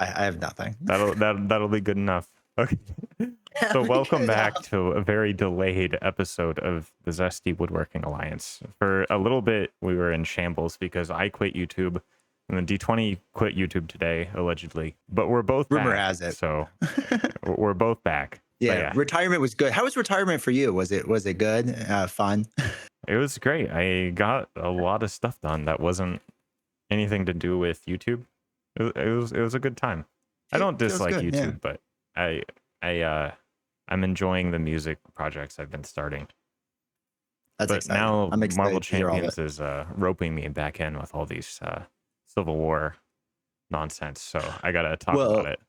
I have nothing. That'll be good enough. Okay. So welcome back to a very delayed episode of the Zesty Woodworking Alliance. For a little bit, we were in shambles because I quit YouTube, and then D20 quit YouTube today, allegedly. But we're both Rumor back, has it. so we're both back. But Yeah, retirement was good. How was retirement for you? Was it good? Fun? it was great. I got a lot of stuff done that wasn't anything to do with YouTube. It was a good time. I don't Feels dislike good, yeah. YouTube, but I'm enjoying the music projects I've been starting. That's But exciting. now I'm excited Marvel to hear all of Champions is roping me back in with all these Civil War nonsense, so I gotta talk about it.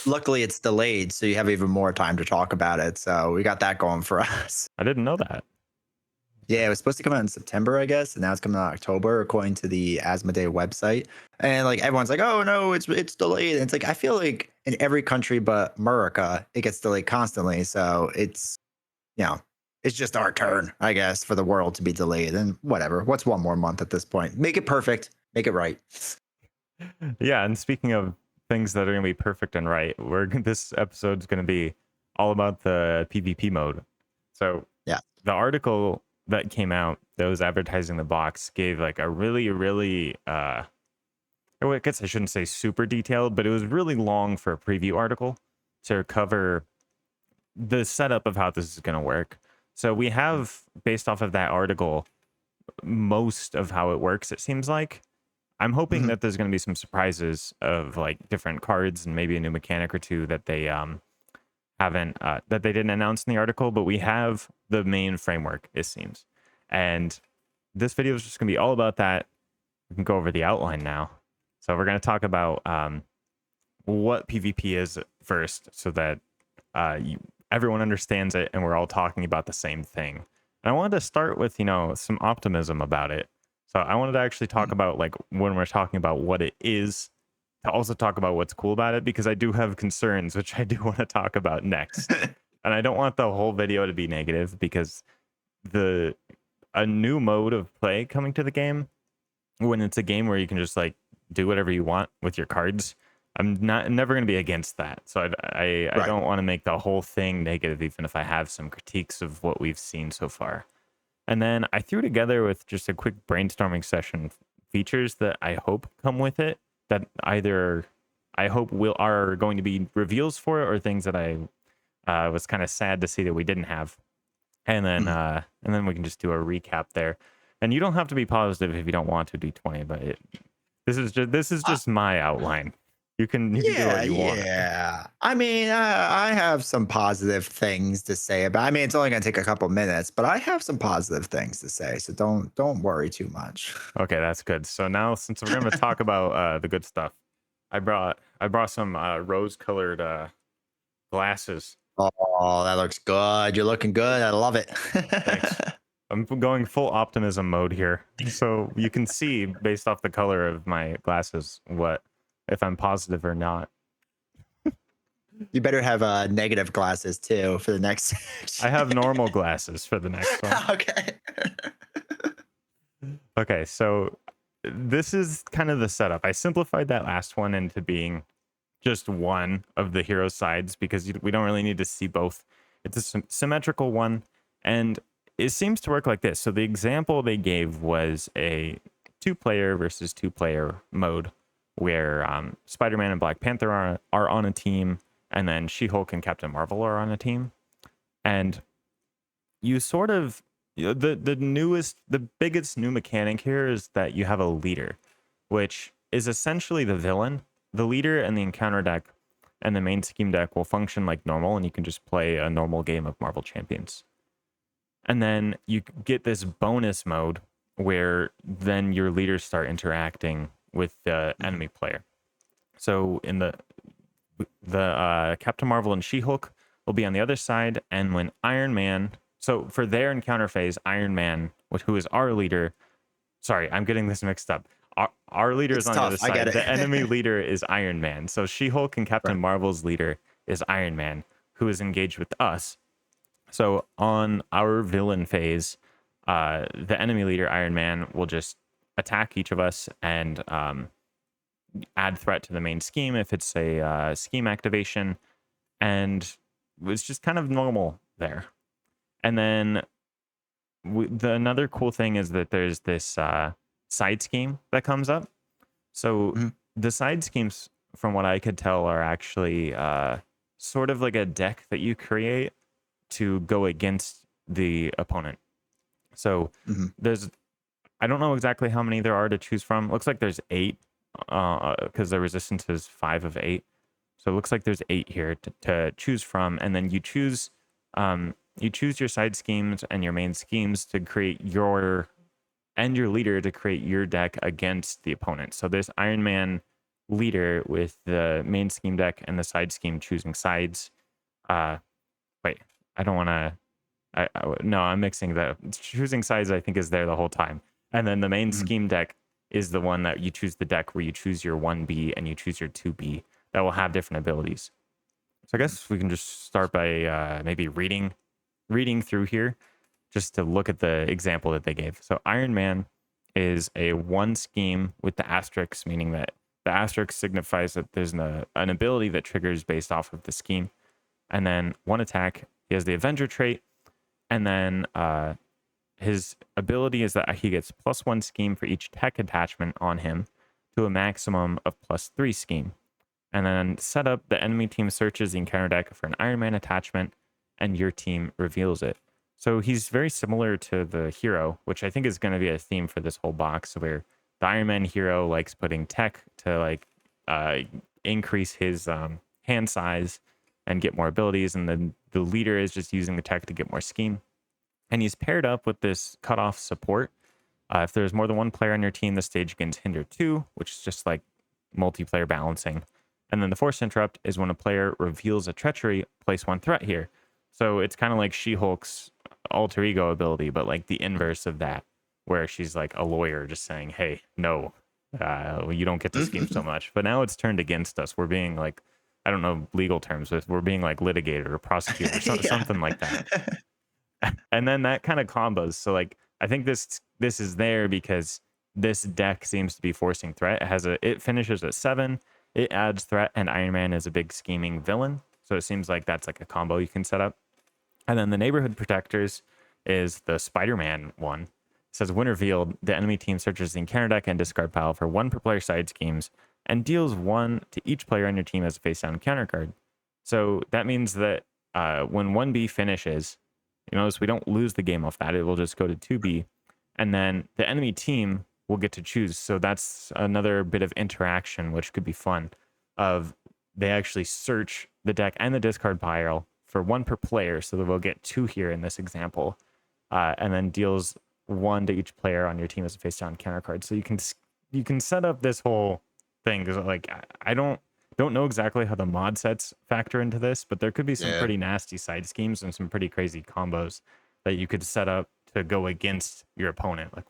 Luckily, it's delayed, so you have even more time to talk about it. So we got that going for us. I didn't know that. Yeah, it was supposed to come out in September, I guess, and now it's coming out in October, according to the Asmodee website. And like everyone's like, "Oh no, it's delayed." And it's like I feel like in every country but America, it gets delayed constantly. So it's it's just our turn, I guess, for the world to be delayed. And whatever, what's one more month at this point? Make it perfect, make it right. Yeah, and speaking of things that are gonna be perfect and right, this episode's gonna be all about the PvP mode. So yeah, the article that came out that was advertising the box gave like a really I guess I shouldn't say super detailed, but it was really long for a preview article to cover the setup of how this is going to work. So we have, based off of that article, most of how it works, it seems like. I'm hoping that there's going to be some surprises of like different cards and maybe a new mechanic or two that they haven't that they didn't announce in the article, but we have the main framework, it seems. And this video is just gonna be all about that. We can go over the outline now. So we're gonna talk about what PvP is first, so that everyone understands it and we're all talking about the same thing. And I wanted to start with some optimism about it. So I wanted to actually talk about like when we're talking about what it is, to also talk about what's cool about it, because I do have concerns, which I do want to talk about next. And I don't want the whole video to be negative, because a new mode of play coming to the game, when it's a game where you can just like do whatever you want with your cards, I'm never going to be against that. So I don't want to make the whole thing negative, even if I have some critiques of what we've seen so far. And then I threw together with just a quick brainstorming session features that I hope come with it, that either I hope are going to be reveals for it, or things that I was kind of sad to see that we didn't have. And then we can just do a recap there. And you don't have to be positive if you don't want to, D20, but this is just my outline. You can do what you want. Yeah. I mean, I have some positive things to say about. I mean, it's only going to take a couple minutes, but I have some positive things to say. So don't worry too much. Okay, that's good. So now, since we're going to talk about the good stuff, I brought some rose-colored glasses. Oh, that looks good. You're looking good. I love it. Thanks. I'm going full optimism mode here, so you can see based off the color of my glasses if I'm positive or not. You better have negative glasses too for the next section. I have normal glasses for the next one. Okay. Okay, so this is kind of the setup. I simplified that last one into being just one of the hero sides, because we don't really need to see both. It's a symmetrical one, and it seems to work like this. So the example they gave was a 2-player versus 2-player mode, where Spider-Man and Black Panther are on a team, and then She-Hulk and Captain Marvel are on a team. And you sort of, the biggest new mechanic here is that you have a leader, which is essentially the villain. The leader and the encounter deck and the main scheme deck will function like normal, and you can just play a normal game of Marvel Champions. And then you get this bonus mode where then your leaders start interacting with the enemy player. So in the Captain Marvel and She-Hulk will be on the other side, and when Iron Man, so for their encounter phase, Iron Man, who is our leader, sorry, I'm getting this mixed up. Our leader is on the other side. The enemy leader is Iron Man. So She-Hulk and Captain Marvel's leader is Iron Man, who is engaged with us. So on our villain phase, the enemy leader, Iron Man, will just attack each of us, and add threat to the main scheme if it's a scheme activation, and it's just kind of normal there. And then another cool thing is that there's this side scheme that comes up. So Mhm. the side schemes, from what I could tell, are actually sort of like a deck that you create to go against the opponent. So Mhm. there's, I don't know exactly how many there are to choose from. Looks like there's 8, because the resistance is 5 of 8. So it looks like there's 8 here to choose from, and then you choose your side schemes and your main schemes to create your leader to create your deck against the opponent. So there's Iron Man leader with the main scheme deck and the side scheme choosing sides. Uh, wait, I don't want to. No, I'm mixing the choosing sides. I think is there the whole time, and then the main Mhm. scheme deck is the one that you choose the deck where you choose your 1B and you choose your 2B that will have different abilities. So I guess we can just start by maybe reading through here just to look at the example that they gave. So Iron Man is a 1 scheme with the asterisk, meaning that the asterisk signifies that there's an ability that triggers based off of the scheme. And then 1 attack, he has the Avenger trait. And then his ability is that he gets +1 scheme for each tech attachment on him to a maximum of +3 scheme. And then set up, the enemy team searches the encounter deck for an Iron Man attachment, and your team reveals it. So he's very similar to the hero, which I think is going to be a theme for this whole box, where the Iron Man hero likes putting tech to like uh, increase his hand size and get more abilities, and then the leader is just using the tech to get more scheme. And he's paired up with this cutoff support. If there's more than 1 player on your team, the stage gains hinder 2, which is just like multiplayer balancing. And then the force interrupt is when a player reveals a treachery, place 1 threat here. So it's kind of like She-Hulk's alter ego ability, but like the inverse of that, where she's like a lawyer just saying, hey, no, you don't get to scheme so Mhm. much. But now it's turned against us. We're being like, I don't know legal terms, but we're being like litigated or prosecuted or Yeah. something like that. And then that kind of combos. So like I think this is there because this deck seems to be forcing threat. It finishes at 7. It adds threat, and Iron Man is a big scheming villain. So it seems like that's like a combo you can set up. And then the neighborhood protectors is the Spider-Man one. It says when revealed, the enemy team searches the encounter deck and discard pile for 1 per player side schemes and deals 1 to each player on your team as a face down counter card. So that means that when 1B finishes, you notice we don't lose the game off that. It will just go to 2B. And then the enemy team will get to choose. So that's another bit of interaction, which could be fun. Of they actually search the deck and the discard pile for 1 per player. So that we'll get 2 here in this example. And then deals 1 to each player on your team as a face down counter card. So you can set up this whole thing, because like I don't know exactly how the mod sets factor into this, but there could be some Yeah. pretty nasty side schemes and some pretty crazy combos that you could set up to go against your opponent, like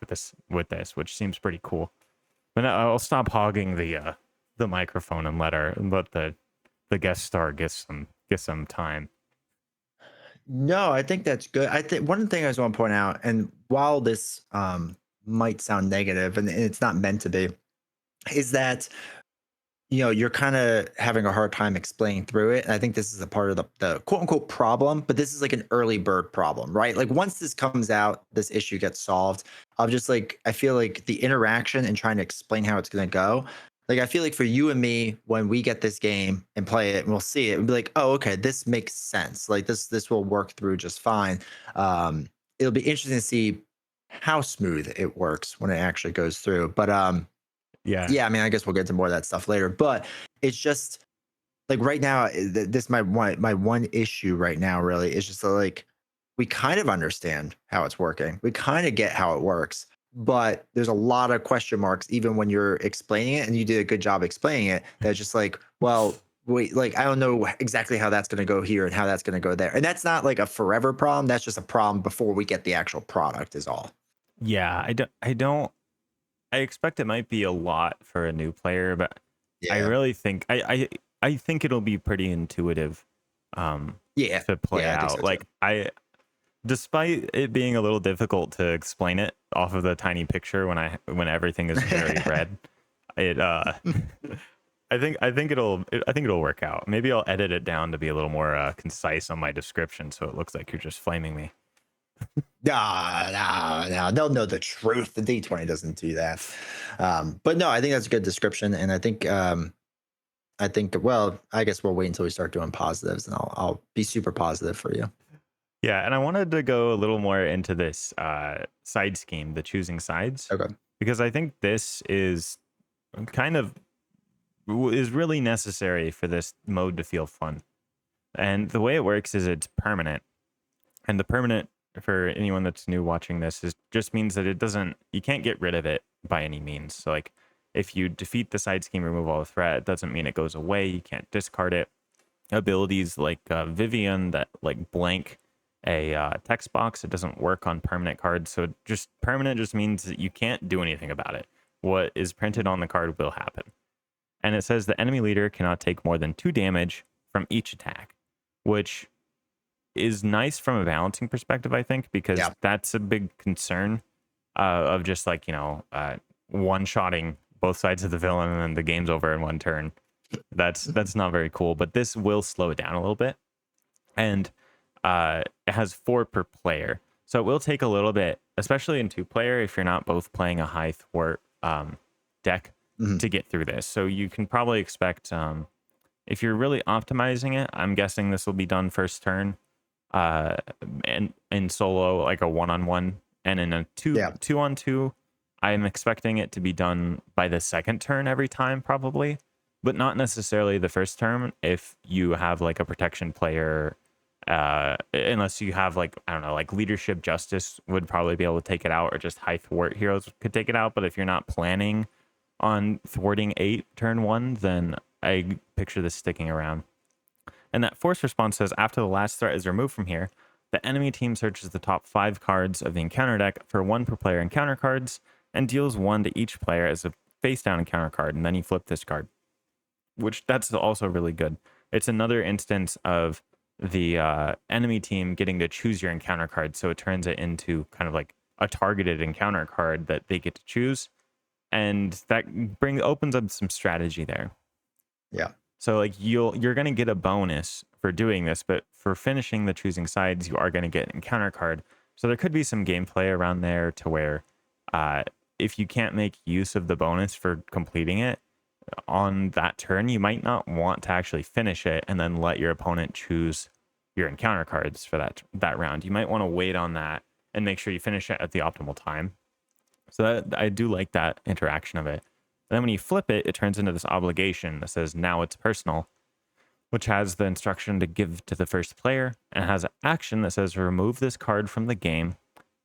with this, which seems pretty cool. But I'll stop hogging the microphone and let the guest star get some time. No, I think that's good. I think one thing I just want to point out, and while this might sound negative, and it's not meant to be, is that you're kind of having a hard time explaining through it. And I think this is a part of the quote unquote problem, but this is like an early bird problem, right? Like once this comes out, this issue gets solved. I'm just like, I feel like the interaction and trying to explain how it's going to go. Like, I feel like for you and me, when we get this game and play it and we'll see it, we'll be like, oh, okay, this makes sense. Like this will work through just fine. It'll be interesting to see how smooth it works when it actually goes through. But Yeah, yeah, I mean, I guess we'll get to more of that stuff later. But it's just like right now, this my one issue right now really is just that, like we kind of understand how it's working. We kind of get how it works, but there's a lot of question marks even when you're explaining it, and you did a good job explaining it. That's just like, well, wait, like I don't know exactly how that's going to go here and how that's going to go there, and that's not like a forever problem. That's just a problem before we get the actual product. Is all. yeah. I expect it might be a lot for a new player, but I Yeah. really think I think it'll be pretty intuitive Yeah. to play Yeah. I think so out. too. Like despite it being a little difficult to explain it off of the tiny picture when everything is very red, It I think it'll work out. Maybe I'll edit it down to be a little more concise on my description, so it looks like you're just flaming me. No, no, no. They'll know the truth. The D20 doesn't do that. But no, I think that's a good description, and I think well, I guess we'll wait until we start doing positives, and I'll be super positive for you. Yeah, and I wanted to go a little more into this side scheme, the choosing sides, Okay. because I think this is kind of is really necessary for this mode to feel fun. And the way it works is it's permanent. And the permanent, for anyone that's new watching this, is just means that you can't get rid of it by any means. So like if you defeat the side scheme, remove all the threat, it doesn't mean it goes away. You can't discard it. Abilities like Vivian that like blank a text box, it doesn't work on permanent cards. So just permanent just means that you can't do anything about it. What is printed on the card will happen. And it says the enemy leader cannot take more than 2 damage from each attack, which is nice from a balancing perspective, I think, because Yeah. that's a big concern of just like, one-shotting both sides of the villain and then the game's over in one turn. That's not very cool, but this will slow it down a little bit. And it has 4 per player. So it will take a little bit, especially in 2-player, if you're not both playing a high thwart deck to get through this. So you can probably expect, if you're really optimizing it, I'm guessing this will be done first turn. And in solo, like a 1-on-1, and in a 2-on-2, I'm expecting it to be done by the second turn every time, probably, but not necessarily the first turn if you have like a protection player, unless you have like, I don't know, like leadership justice would probably be able to take it out, or just high thwart heroes could take it out. But if you're not planning on thwarting 8 turn 1, then I picture this sticking around. And that force response says after the last threat is removed from here, the enemy team searches the top 5 cards of the encounter deck for 1 per player encounter cards and deals 1 to each player as a face down encounter card. And then you flip this card, which that's also really good. It's another instance of the enemy team getting to choose your encounter card. So it turns it into kind of like a targeted encounter card that they get to choose. And that opens up some strategy there. Yeah. So like you're going to get a bonus for doing this, but for finishing the choosing sides, you are going to get an encounter card. So there could be some gameplay around there to where if you can't make use of the bonus for completing it on that turn, you might not want to actually finish it and then let your opponent choose your encounter cards for that round. You might want to wait on that and make sure you finish it at the optimal time. So I do like that interaction of it. And then when you flip it, it turns into this obligation that says now it's personal, which has the instruction to give to the first player, and has an action that says remove this card from the game.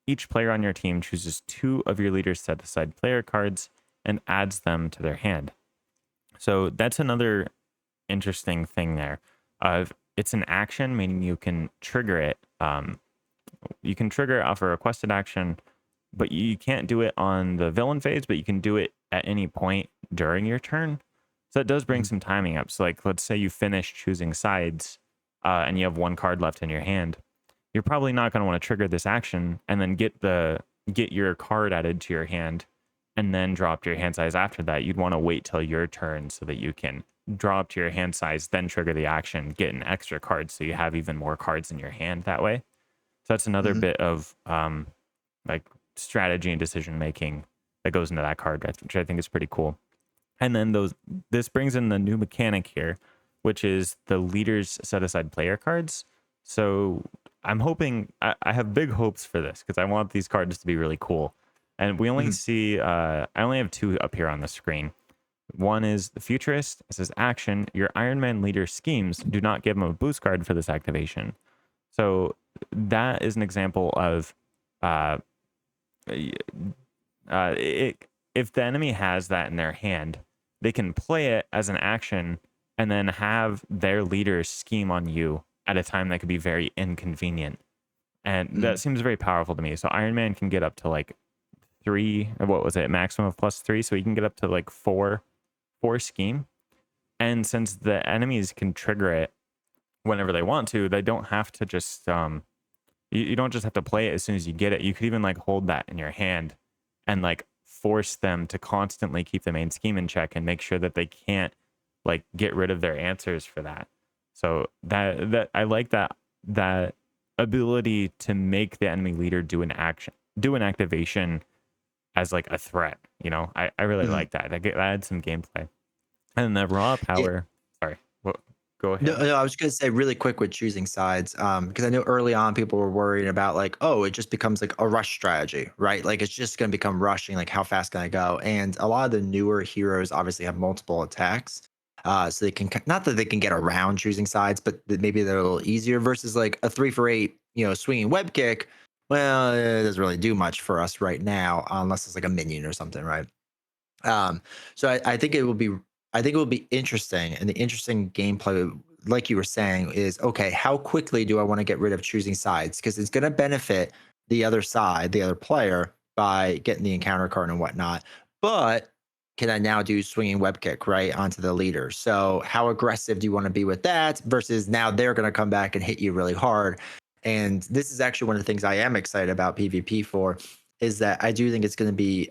Each player on your team chooses 2 of your leader's set aside player cards and adds them to their hand. So that's another interesting thing there. It's an action, meaning you can trigger it. You can trigger it off a requested action, but you can't do it on the villain phase, but you can do it at any point during your turn. So it does bring some timing up. So like, let's say you finish choosing sides and you have 1 card left in your hand. You're probably not going to want to trigger this action and then get your card added to your hand and then drop to your hand size after that. You'd want to wait till your turn so that you can draw up to your hand size, then trigger the action, get an extra card so you have even more cards in your hand that way. So that's another bit of like strategy and decision making that goes into that card, which I think is pretty cool. And then this brings in the new mechanic here, which is the leaders set aside player cards. So I'm hoping, I have big hopes for this because I want these cards to be really cool. And we only see, I only have 2 up here on the screen. One is the Futurist. It says action, your Iron Man leader schemes do not give him a boost card for this activation. So that is an example of if the enemy has that in their hand, they can play it as an action and then have their leader scheme on you at a time that could be very inconvenient. And that seems very powerful to me. So Iron Man can get up to like 3, or what was it, maximum of +3. So he can get up to like 4 scheme. And since the enemies can trigger it whenever they want to, they don't have to just you don't just have to play it as soon as you get it. You could even like hold that in your hand and like force them to constantly keep the main scheme in check and make sure that they can't like get rid of their answers for that. So that I like that ability to make the enemy leader do an activation as like a threat. I really Mhm. like that. That adds some gameplay. And the raw Yeah. power. Sorry, go No, ahead. no, I was gonna say really quick with choosing sides, because I know early on people were worried about like, oh, it just becomes like a rush strategy, right? Like it's just gonna become rushing, like how fast can I go? And a lot of the newer heroes obviously have multiple attacks. So they can not that they can get around choosing sides, but that maybe they're a little easier versus like a 3 for 8, swinging web kick. Well, it doesn't really do much for us right now, unless it's like a minion or something, right? Um, so I think it will be interesting, and the interesting gameplay, like you were saying, is okay. How quickly do I want to get rid of choosing sides? Because it's going to benefit the other side, the other player, by getting the encounter card and whatnot. But can I now do swinging web kick right onto the leader? So how aggressive do you want to be with that? Versus now they're going to come back and hit you really hard. And this is actually one of the things I am excited about PvP for, is that I do think it's going to be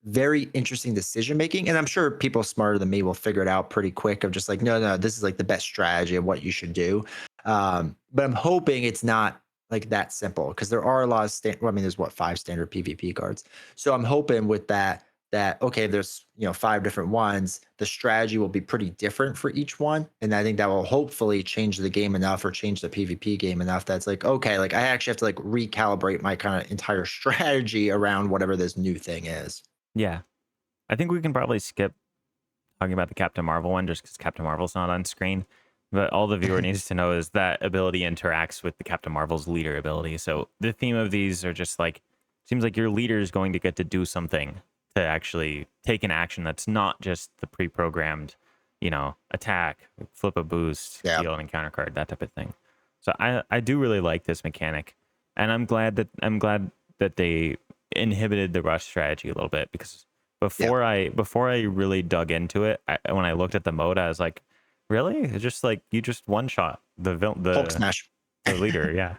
very interesting decision making, and I'm sure people smarter than me will figure it out pretty quick of just like, no, no, this is like the best strategy of what you should do. But I'm hoping it's not like that simple, because there are a lot of well, I mean, there's what, 5 standard PvP cards. So I'm hoping with that okay, there's 5 different ones, the strategy will be pretty different for each one, and I think that will hopefully change the game enough, or change the PvP game enough, that's like, okay, like I actually have to like recalibrate my kind of entire strategy around whatever this new thing is. Yeah, I think we can probably skip talking about the Captain Marvel one just because Captain Marvel's not on screen. But all the viewer needs to know is that ability interacts with the Captain Marvel's leader ability. So the theme of these are just like, seems like your leader is going to get to do something to actually take an action that's not just the pre-programmed, attack, flip a boost, Yeah. deal an encounter card, that type of thing. So I do really like this mechanic, and I'm glad that they inhibited the rush strategy a little bit, because Yeah. before I really dug into it, when I looked at the mode, I was like, really? It's just like you just one shot Hulk smash. the leader, yeah.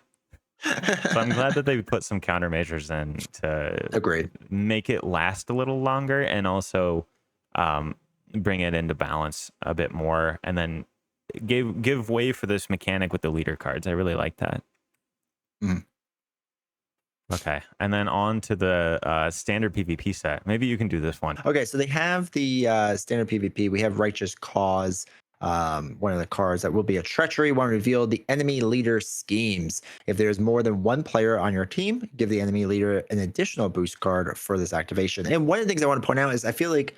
So I'm glad that they put some countermeasures in to Agreed. make it last a little longer, and also um, bring it into balance a bit more, and then give way for this mechanic with the leader cards. I really like that. Mhm. Okay, and then on to the standard PvP set. Maybe you can do this one. Okay, so they have the standard PvP. We have Righteous Cause. One of the cards that will be a treachery. One revealed, the enemy leader schemes. If there's more than one player on your team, give the enemy leader an additional boost card for this activation. And one of the things I want to point out is I feel like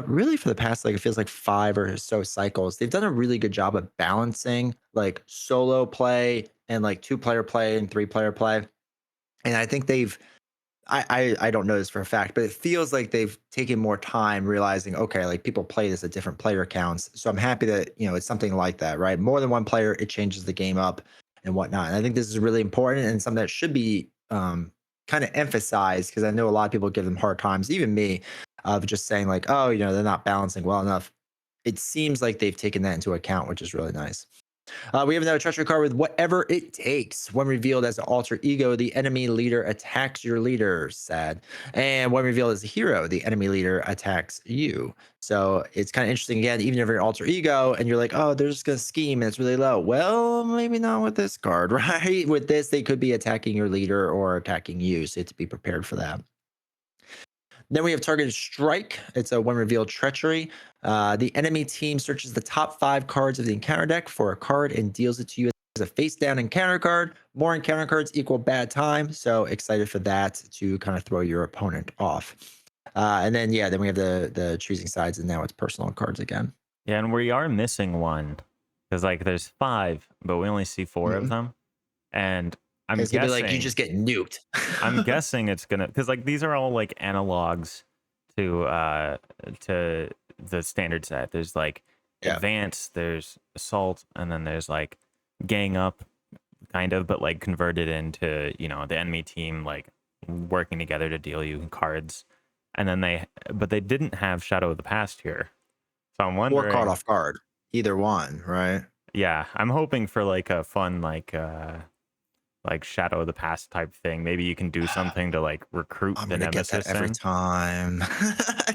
really for the past, like, it feels like 5 or so cycles, they've done a really good job of balancing like solo play and like 2 player play and 3 player play. And I think I don't know this for a fact, but it feels like they've taken more time realizing, okay, like people play this at different player counts. So I'm happy that, it's something like that, right? More than one player, it changes the game up and whatnot. And I think this is really important and something that should be kind of emphasized, because I know a lot of people give them hard times, even me, of just saying like, oh, they're not balancing well enough. It seems like they've taken that into account, which is really nice. We have another treachery card with whatever it takes. When revealed as an alter ego, the enemy leader attacks your leader. Sad. And when revealed as a hero, the enemy leader attacks you. So it's kind of interesting again, even if you're alter ego and you're like, oh, they're just going to scheme and it's really low. Well, maybe not with this card, right? With this, they could be attacking your leader or attacking you. So you have to be prepared for that. Then we have targeted strike. It's a when revealed treachery. The enemy team searches the top 5 cards of the encounter deck for a card and deals it to you as a face down encounter card. More encounter cards equal bad time. So excited for that to kind of throw your opponent off. And then then we have the choosing sides, and now it's personal cards again. Yeah, and we are missing one because like there's 5, but we only see 4 of Mhm. them, and I'm It's gonna be like you guessing just get nuked. I'm guessing it's gonna, because like these are all like analogs to the standard set. There's like Yeah. advanced, there's assault, and then there's like gang up, kind of, but like converted into the enemy team like working together to deal you cards, and then they didn't have Shadow of the Past here, so I'm Or card wondering. off guard. Either one, right? Yeah, I'm hoping for like a fun like like Shadow of the Past type thing. Maybe you can do something to like recruit I'm the gonna get that nemesis every in. time.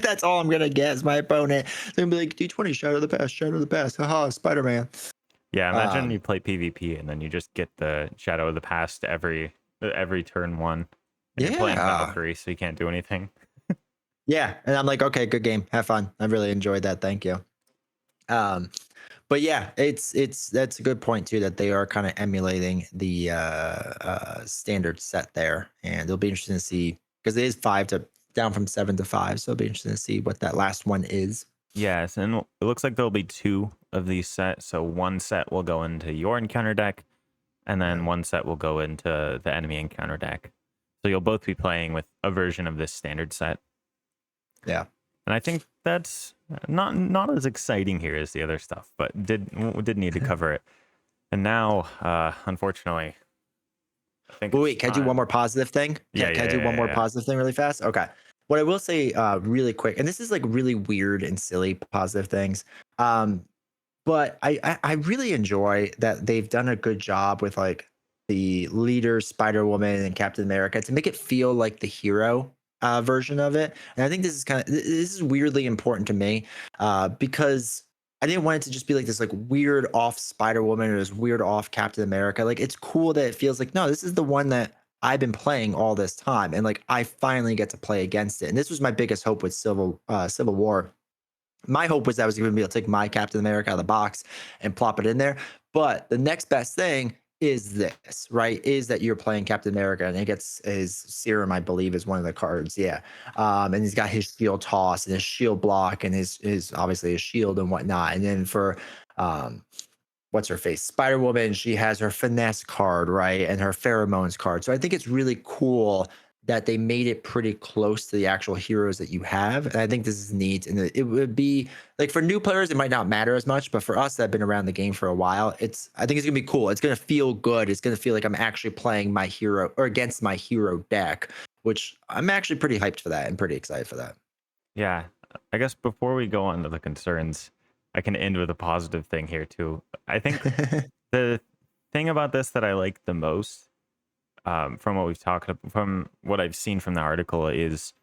That's all I'm gonna get is my opponent. They're gonna be like D20 Shadow of the Past, Shadow of the Past. Haha, Spider-Man. Yeah, imagine you Um, play PvP and then you just get the Shadow of the Past every turn one, and you're playing yeah. Valkyrie, so you can't do anything. Yeah. And I'm like, okay, good game. Have fun. I really enjoyed that. Thank you. Um, but yeah, it's that's a good point too that they are kind of emulating the standard set there, and it'll be interesting to see because it is five to down from 7 to 5, so it'll be interesting to see what that last one is. Yes, and it looks like there'll be two of these sets. So one set will go into your encounter deck, and Yeah, then one set will go into the enemy encounter deck. So you'll both be playing with a version of this standard set. yeah. And I think that's not as exciting here as the other stuff, but did need to cover it. And now, unfortunately, I think But it's wait, can I do one time. more positive thing? Yeah, Can yeah, I do yeah, one yeah, more yeah. positive thing really fast? Okay. What I will say really quick, and this is like really weird and silly positive things. But I really enjoy that they've done a good job with like the leader, Spider Woman, and Captain America to make it feel like the hero version of it. And I think this is weirdly important to me because I didn't want it to just be like this like weird off Spider Woman or this weird off Captain America. Like it's cool that it feels like no, this is the one that I've been playing all this time, and like I finally get to play against it. And this was my biggest hope with Civil War. My hope was that I was going to be able to take my Captain America out of the box and plop it in there. But the next best thing is this, right? Is that you're playing Captain America and he gets his serum, I believe, is one of the cards. Yeah. And he's got his shield toss and his shield block and his obviously his shield and whatnot. And then for um what's her face? Spider Woman, she has her finesse card, right? And her pheromones card. So I think it's really cool that they made it pretty close to the actual heroes that you have. And I think this is neat. And it would be like for new players, it might not matter as much, but for us that have been around the game for a while, I think it's gonna be cool. It's gonna feel good. It's gonna feel like I'm actually playing my hero or against my hero deck, which I'm actually pretty hyped for that and pretty excited for that. Yeah, I guess before we go on to the concerns, I can end with a positive thing here too. I think the thing about this that I like the most, from what we've talked from what I've seen from the article, is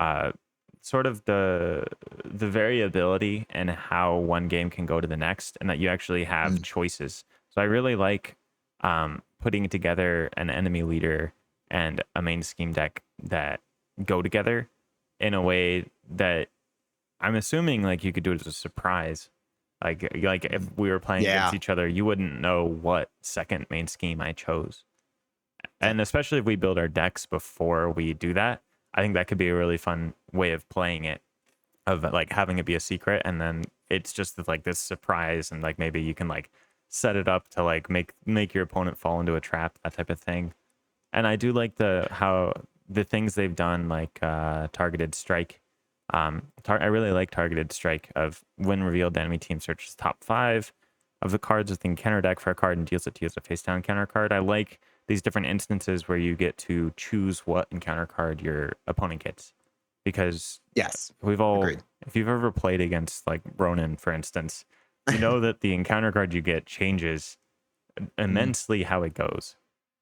uh, sort of the variability and how one game can go to the next, and that you actually have Mm, choices. So I really like putting together an enemy leader and a main scheme deck that go together in a way that I'm assuming like you could do it as a surprise. Like if mm. we were playing against Yeah. each other, you wouldn't know what second main scheme I chose. Yep. And especially if we build our decks before we do that, I think that could be a really fun way of playing it, of like having it be a secret, and then it's just like this surprise, and like maybe you can like set it up to like make your opponent fall into a trap, that type of thing. And I do like the how the things they've done, like targeted strike. I really like targeted strike of when revealed, the enemy team searches top 5 of the cards within counter deck for a card and deals it to you as a face down counter card. I like these different instances where you get to choose what encounter card your opponent gets, because Yes. we've all, Agreed. if you've ever played against like Ronin, for instance, you know that the encounter card you get changes Mm, immensely how it goes.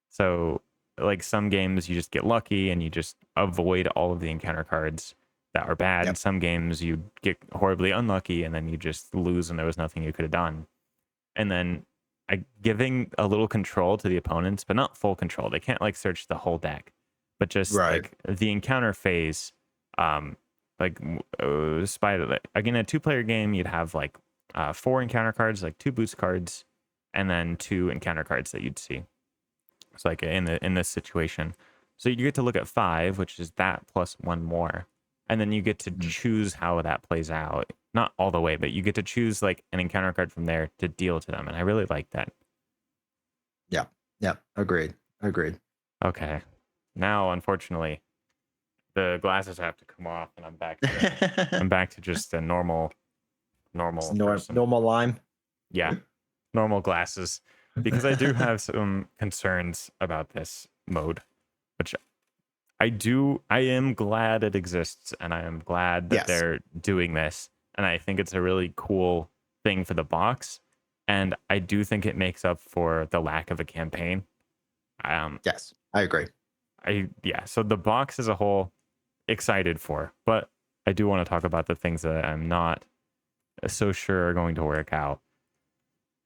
So, like some games, you just get lucky and you just avoid all of the encounter cards that are bad. yep. And some games, you get horribly unlucky and then you just lose and there was nothing you could have done. And then giving a little control to the opponents, but not full control. They can't like search the whole deck, but just Right. like the encounter phase. Like Spider. Like, again, a 2-player game, you'd have like 4 encounter cards, like 2 boost cards, and then 2 encounter cards that you'd see. So like in this situation, so you get to look at 5, which is that plus 1 more, and then you get to Mm, choose how that plays out. Not all the way, but you get to choose like an encounter card from there to deal to them, and I really like that. yeah. Yeah. Agreed. Agreed. Okay, now unfortunately the glasses have to come off, and I'm back to just a It's normal person. normal lime. Yeah, normal glasses, because I do have some concerns about this mode, which I am glad it exists, and I am glad that Yes. they're doing this. And I think it's a really cool thing for the box. And I do think it makes up for the lack of a campaign. Yes, I agree. Yeah. So the box as a whole, excited for, but I do want to talk about the things that I'm not so sure are going to work out.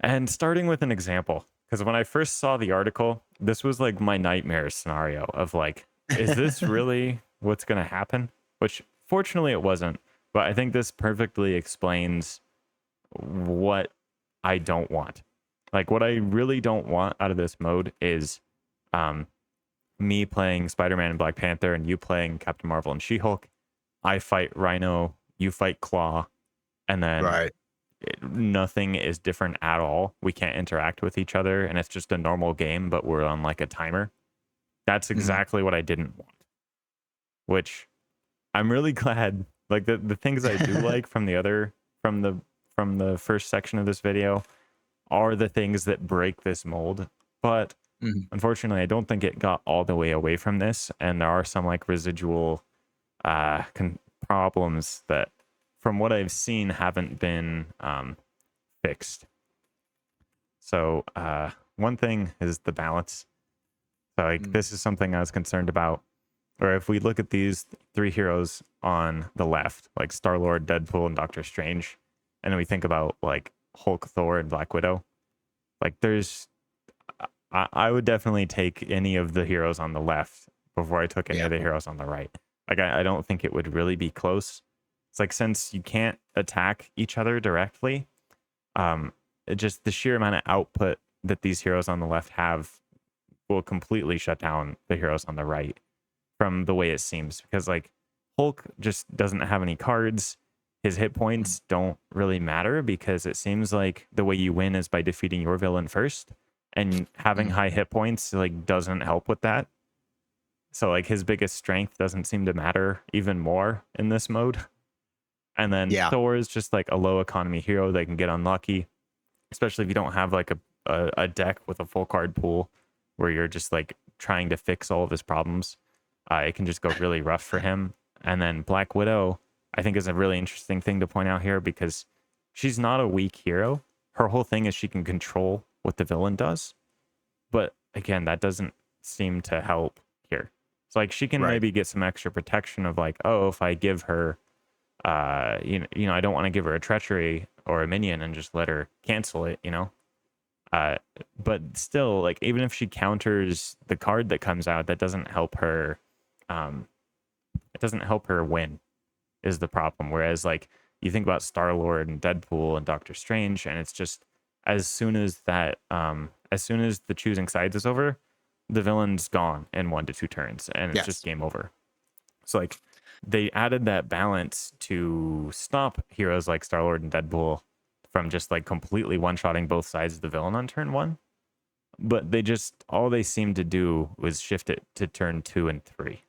And starting with an example, because when I first saw the article, this was like my nightmare scenario of like, is this really what's going to happen? Which fortunately it wasn't, but I think this perfectly explains what I don't want. Like, what I really don't want out of this mode is um, me playing Spider-Man and Black Panther and you playing Captain Marvel and She-Hulk. I fight Rhino, you fight Claw, and then Right. nothing is different at all. We can't interact with each other, and it's just a normal game, but we're on like a timer. That's Mhm. exactly what I didn't want, which I'm really glad. Like the things I do like from the other from the first section of this video are the things that break this mold. But Mhm. unfortunately, I don't think it got all the way away from this, and there are some like residual problems that, from what I've seen, haven't been fixed. So one thing is the balance. So like Mm. this is something I was concerned about. Or if we look at these three heroes on the left, like Star-Lord, Deadpool, and Doctor Strange, and then we think about like Hulk, Thor, and Black Widow, like there's I would definitely take any of the heroes on the left before I took any Yeah. of the heroes on the right. Like I don't think it would really be close. It's like, since you can't attack each other directly, it just, the sheer amount of output that these heroes on the left have will completely shut down the heroes on the right, from the way it seems. Because like Hulk just doesn't have any cards. His hit Mm. points don't really matter, because it seems like the way you win is by defeating your villain first, and having Mhm. high hit points like doesn't help with that. So like his biggest strength doesn't seem to matter even more in this mode. And then Yeah. Thor is just like a low economy hero that can get unlucky, especially if you don't have like a deck with a full card pool where you're just like trying to fix all of his problems. It can just go really rough for him. And then Black Widow, I think, is a really interesting thing to point out here, because she's not a weak hero. Her whole thing is she can control what the villain does. But again, that doesn't seem to help here. So like she can Right. maybe get some extra protection of like, oh, if I give her I don't want to give her a treachery or a minion and just let her cancel it, uh but still, like, even if she counters the card that comes out, that doesn't help her. It doesn't help her win, is the problem. Whereas like you think about Star-Lord and Deadpool and Doctor Strange, and it's just, as soon as the choosing sides is over, the villain's gone in 1 to 2 turns, and it's just Yes. game over. So like they added that balance to stop heroes like Star-Lord and Deadpool from just like completely one-shotting both sides of the villain on turn one. But they just, all they seemed to do was shift it to turn 2 and 3.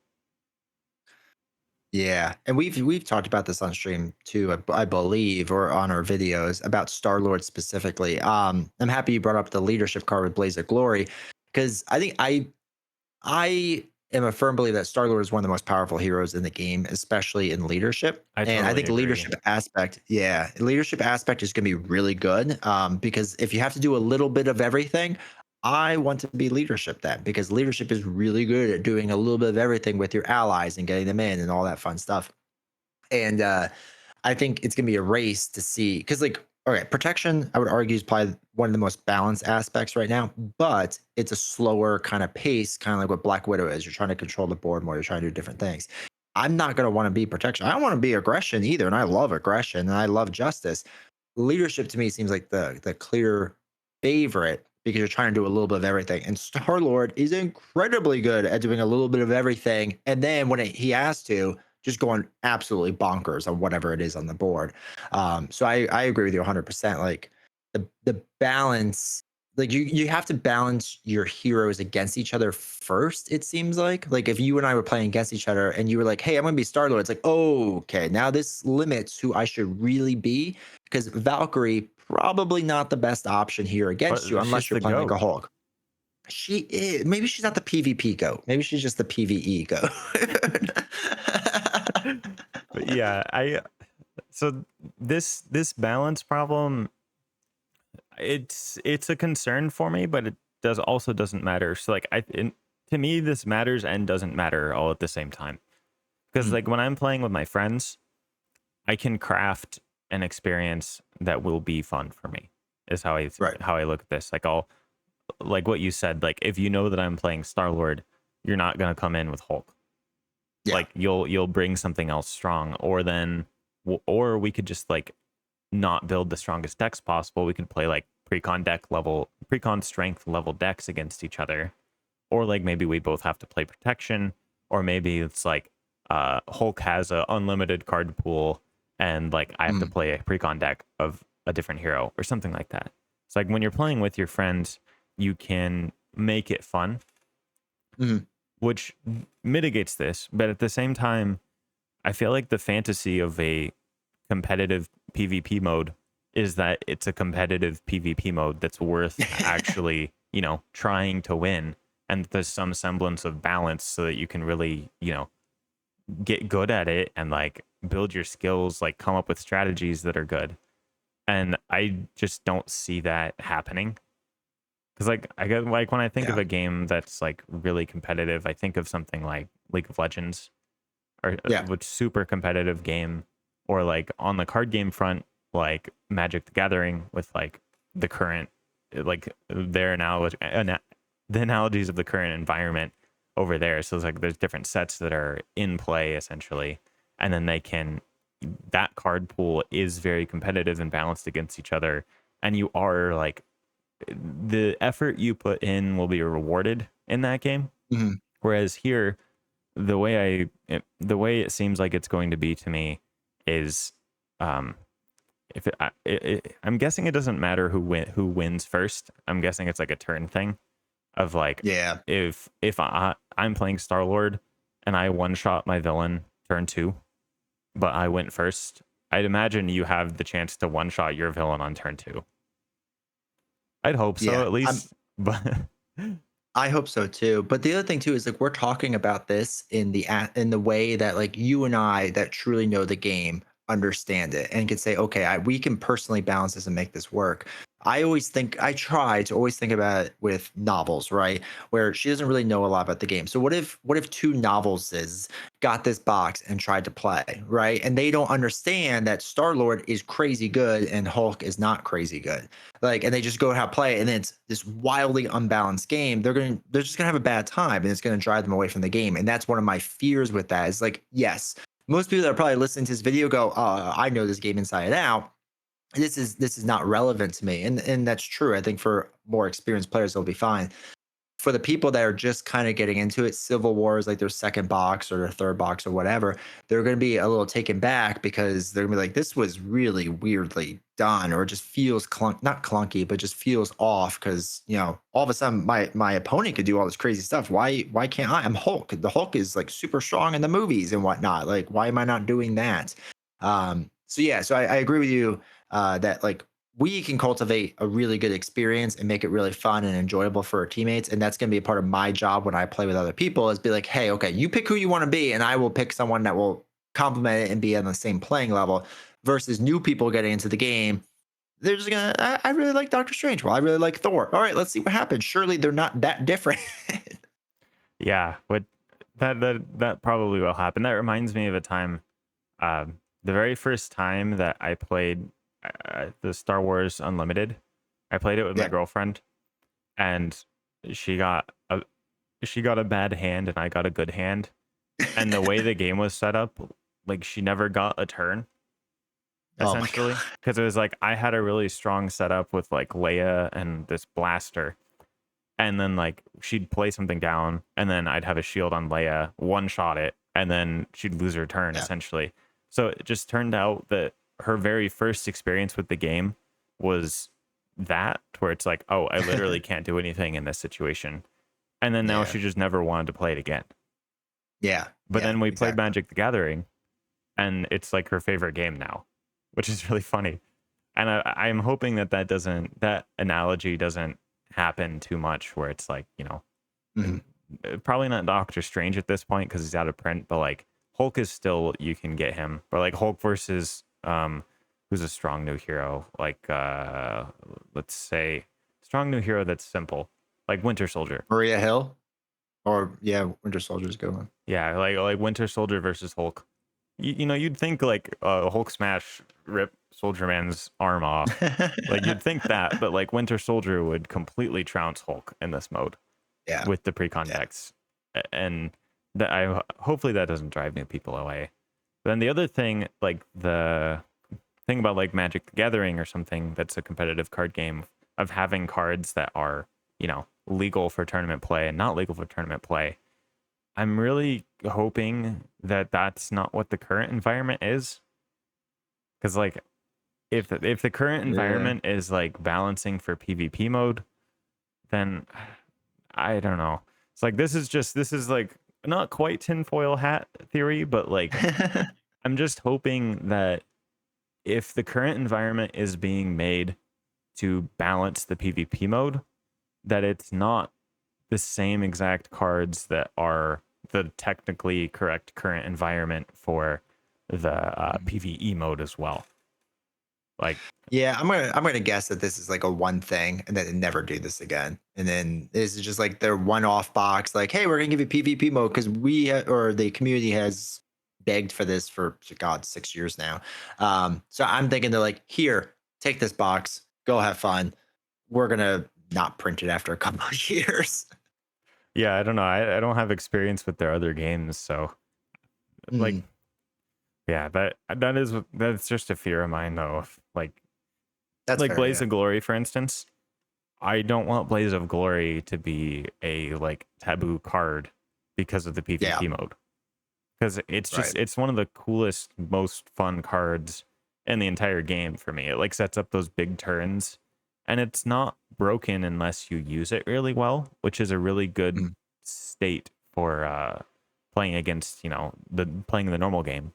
Yeah, and we've talked about this on stream too, I believe, or on our videos about Star Lord specifically. I'm happy you brought up the leadership card with Blaze of Glory, because I am a firm believer that Star Lord is one of the most powerful heroes in the game, especially in leadership. I And I totally think agree. leadership aspect is going to be really good. Because if you have to do a little bit of everything, I want to be leadership then, because leadership is really good at doing a little bit of everything with your allies and getting them in and all that fun stuff. And I think it's gonna be a race to see, because like, okay, protection, I would argue, is probably one of the most balanced aspects right now, but it's a slower kind of pace, kind of like what Black Widow is. You're trying to control the board more, you're trying to do different things. I'm not gonna want to be protection. I don't want to be aggression either. And I love aggression and I love justice. Leadership to me seems like the clear favorite, because you're trying to do a little bit of everything. And Star Lord is incredibly good at doing a little bit of everything. And then when he has to, just going absolutely bonkers on whatever it is on the board. So I agree with you 100%. Like the balance, like you have to balance your heroes against each other first. It seems like if you and I were playing against each other and you were like, "Hey, I'm gonna be Star Lord," it's like, "Oh, okay, now this limits who I should really be," because Valkyrie probably not the best option here against you But she's unless you're the playing like a goat. Hulk. She is. Maybe she's not the PvP goat. Maybe she's just the PvE goat. But yeah, I so this balance problem, it's a concern for me, but doesn't matter. So like to me, this matters and doesn't matter all at the same time. Because Mhm. like when I'm playing with my friends, I can craft an experience that will be fun for me. Is Right. how I look at this. Like I'll like what you said. Like if you know that I'm playing Star Lord, you're not gonna come in with Hulk. Yeah. Like you'll bring something else strong, or then or we could just like not build the strongest decks possible. We could play like precon strength level decks against each other, or like maybe we both have to play protection, or maybe it's like Hulk has a unlimited card pool and like I have to Mhm. play a precon deck of a different hero or something like that. It's like when you're playing with your friends, you can make it fun, Mhm. which mitigates this, but at the same time, I feel like the fantasy of a competitive PvP mode is that it's a competitive PvP mode that's worth actually, trying to win, and there's some semblance of balance so that you can really, get good at it and like build your skills, like come up with strategies that are good. And I just don't see that happening. Cause like I get like when I think of Yeah. a game that's like really competitive, I think of something like League of Legends or Yeah. which super competitive game, or like on the card game front, like Magic the Gathering with like the current, like their analogy, the analogies of the current environment over there. So it's like there's different sets that are in play essentially, and then that card pool is very competitive and balanced against each other, and you are like the effort you put in will be rewarded in that game. Mhm. Whereas here, the way it seems like it's going to be to me is um if I'm guessing it doesn't matter who wins first. I'm guessing it's like a turn thing of like Yeah. if I'm playing Star Lord and I one shot my villain turn 2, but I went first, I'd imagine you have the chance to one shot your villain on turn 2. I'd hope so Yeah. at least, but I hope so too. But the other thing too is like we're talking about this in the way that like you and I that truly know the game understand it and can say, okay, we can personally balance this and make this work. I try to always think about it with novels, right? Where she doesn't really know a lot about the game. So what if two novelses got this box and tried to play, right? And they don't understand that Star Lord is crazy good and Hulk is not crazy good, like, and they just go and have play, and then it's this wildly unbalanced game. They're just gonna have a bad time, and it's gonna drive them away from the game. And that's one of my fears with that. Is like, yes, most people that are probably listening to this video go, I know this game inside and out. This is not relevant to me, and that's true. I think for more experienced players, they'll be fine. For the people that are just kind of getting into it, Civil War is like their second box or their third box or whatever. They're going to be a little taken back because they're going to be like, this was really weirdly done, or it just feels not clunky, but just feels off because, all of a sudden my opponent could do all this crazy stuff. Why can't I? I'm Hulk. The Hulk is like super strong in the movies and whatnot. Like, why am I not doing that? So yeah, so I agree with you that like we can cultivate a really good experience and make it really fun and enjoyable for our teammates. And that's going to be a part of my job when I play with other people is be like, hey, okay, you pick who you want to be, and I will pick someone that will complement it and be on the same playing level versus new people getting into the game. They're just going to, I really like Doctor Strange. Well, I really like Thor. All right, let's see what happens. Surely they're not that different. yeah, what that probably will happen. That reminds me of a time, the very first time that I played the Star Wars Unlimited. I played it with my Yeah. girlfriend, and she got a she got a bad hand, and I got a good hand. And the way the game was set up, like she never got a turn, Oh my essentially, God. because it was like I had a really strong setup with like Leia and this blaster, and then like she'd play something down, and then I'd have a shield on Leia, one shot it, and then she'd lose her turn Yeah. essentially. So it just turned out that her very first experience with the game was that, where it's like, oh, I literally can't do anything in this situation. And then now Yeah. she just never wanted to play it again. Yeah. But Yeah. then we played Exactly. Magic the Gathering, and it's like her favorite game now, which is really funny. And I'm hoping that analogy doesn't happen too much, where it's like, Mhm. probably not Doctor Strange at this point because he's out of print, but like Hulk is still, you can get him, or like Hulk versus who's a strong new hero, like let's say strong new hero that's simple. like Winter Soldier. Maria Hill, or yeah, Winter Soldier's a good one. Yeah, like Winter Soldier versus Hulk. You know, you'd think like Hulk smash rip Soldier Man's arm off. Like you'd think that, but like Winter Soldier would completely trounce Hulk in this mode Yeah, with the yeah, pre-contacts, and that I hopefully that doesn't drive new people away. But then the other thing, like the thing about like Magic the Gathering or something that's a competitive card game of having cards that are, you know, legal for tournament play and not legal for tournament play. I'm really hoping that that's not what the current environment is, because like if the current yeah. environment is like balancing for PvP mode, then I don't know. It's like this is like not quite tinfoil hat theory, but like I'm just hoping that if the current environment is being made to balance the PvP mode, that it's not the same exact cards that are the technically correct current environment for the PvE mode as well. Like, Yeah, I'm gonna guess that this is like a one thing, and then they never do this again. And then this is just like their one-off box, like, hey, we're gonna give you PvP mode because or the community has begged for this for God 6 years now. So I'm thinking they're like, here, take this box, go have fun. We're gonna not print it after a couple of years. yeah, I don't know. I don't have experience with their other games, so like, Mm, yeah, that's just a fear of mine though. that's Like fair, Blaze yeah. of Glory, for instance. I don't want Blaze of Glory to be a like taboo card because of the Yeah, PvP mode. Because it's right. just it's one of the coolest, most fun cards in the entire game for me. It like sets up those big turns, and it's not broken unless you use it really well, which is a really good Mm, state for playing against, you know, the playing the normal game.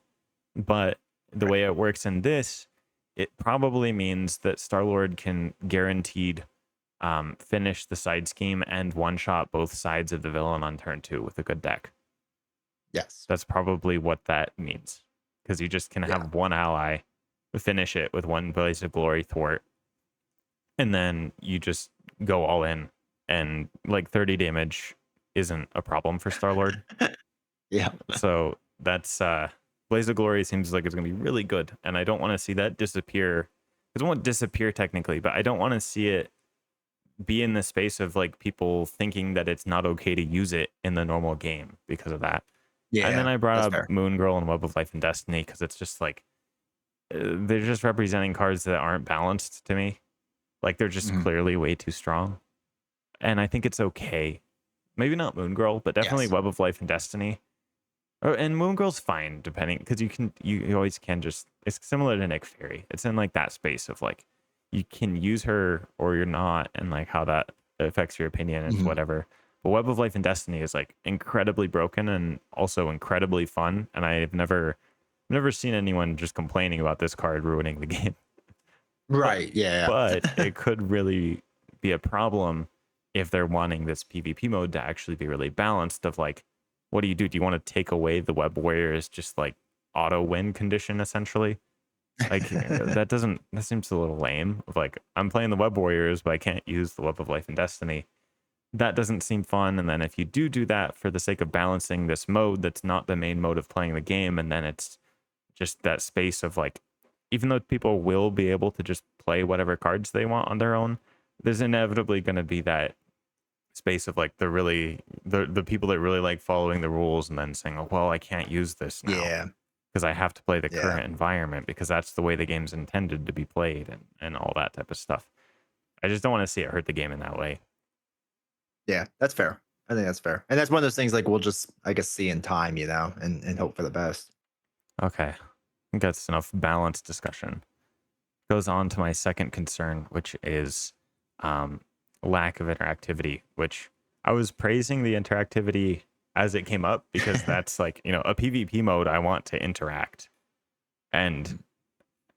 But the right. way it works in this, it probably means that Star Lord can guaranteed finish the side scheme and one shot both sides of the villain on turn 2 with a good deck. Yes. That's probably what that means, because you just can Yeah. have one ally finish it with one Blaze of Glory thwart, and then you just go all in, and like 30 damage isn't a problem for Star Lord. Yeah. So that's Blaze of Glory seems like it's gonna be really good, and I don't want to see that disappear. It won't disappear technically, but I don't want to see it be in the space of like people thinking that it's not okay to use it in the normal game because of that. And then Yeah. I brought That's up fair. Moon Girl and Web of Life and Destiny because it's just like they're just representing cards that aren't balanced to me. Like they're just Mhm. clearly way too strong. And I think it's okay. Maybe not Moon Girl, but definitely Yes. Web of Life and Destiny. And Moon Girl's fine, depending, because you always can just. It's similar to Nick Fury. It's in like that space of like you can use her or you're not, and like how that affects your opinion and Mhm. whatever. But Web of Life and Destiny is like incredibly broken and also incredibly fun. And I've never seen anyone just complaining about this card ruining the game. But Right. Yeah. but Yeah. it could really be a problem if they're wanting this PvP mode to actually be really balanced. Of like, what do you do? Do you want to take away the Web Warriors just like auto win condition essentially? Like that seems a little lame. Of like, I'm playing the Web Warriors, but I can't use the Web of Life and Destiny. That doesn't seem fun. And then if you do that for the sake of balancing this mode, that's not the main mode of playing the game, and then it's just that space of like, even though people will be able to just play whatever cards they want on their own, there's inevitably going to be that space of like the people that really like following the rules and then saying, oh well, I can't use this now Yeah. because I have to play the Yeah. current environment because that's the way the game's intended to be played, and all that type of stuff. I just don't want to see it hurt the game in that way. Yeah. That's fair. I think that's fair. And that's one of those things like we'll just, I guess, see in time, and hope for the best. Okay, I think that's enough balanced discussion. Goes on to my second concern, which is um, lack of interactivity, which I was praising the interactivity as it came up because that's like, you know, a PvP mode I want to interact, and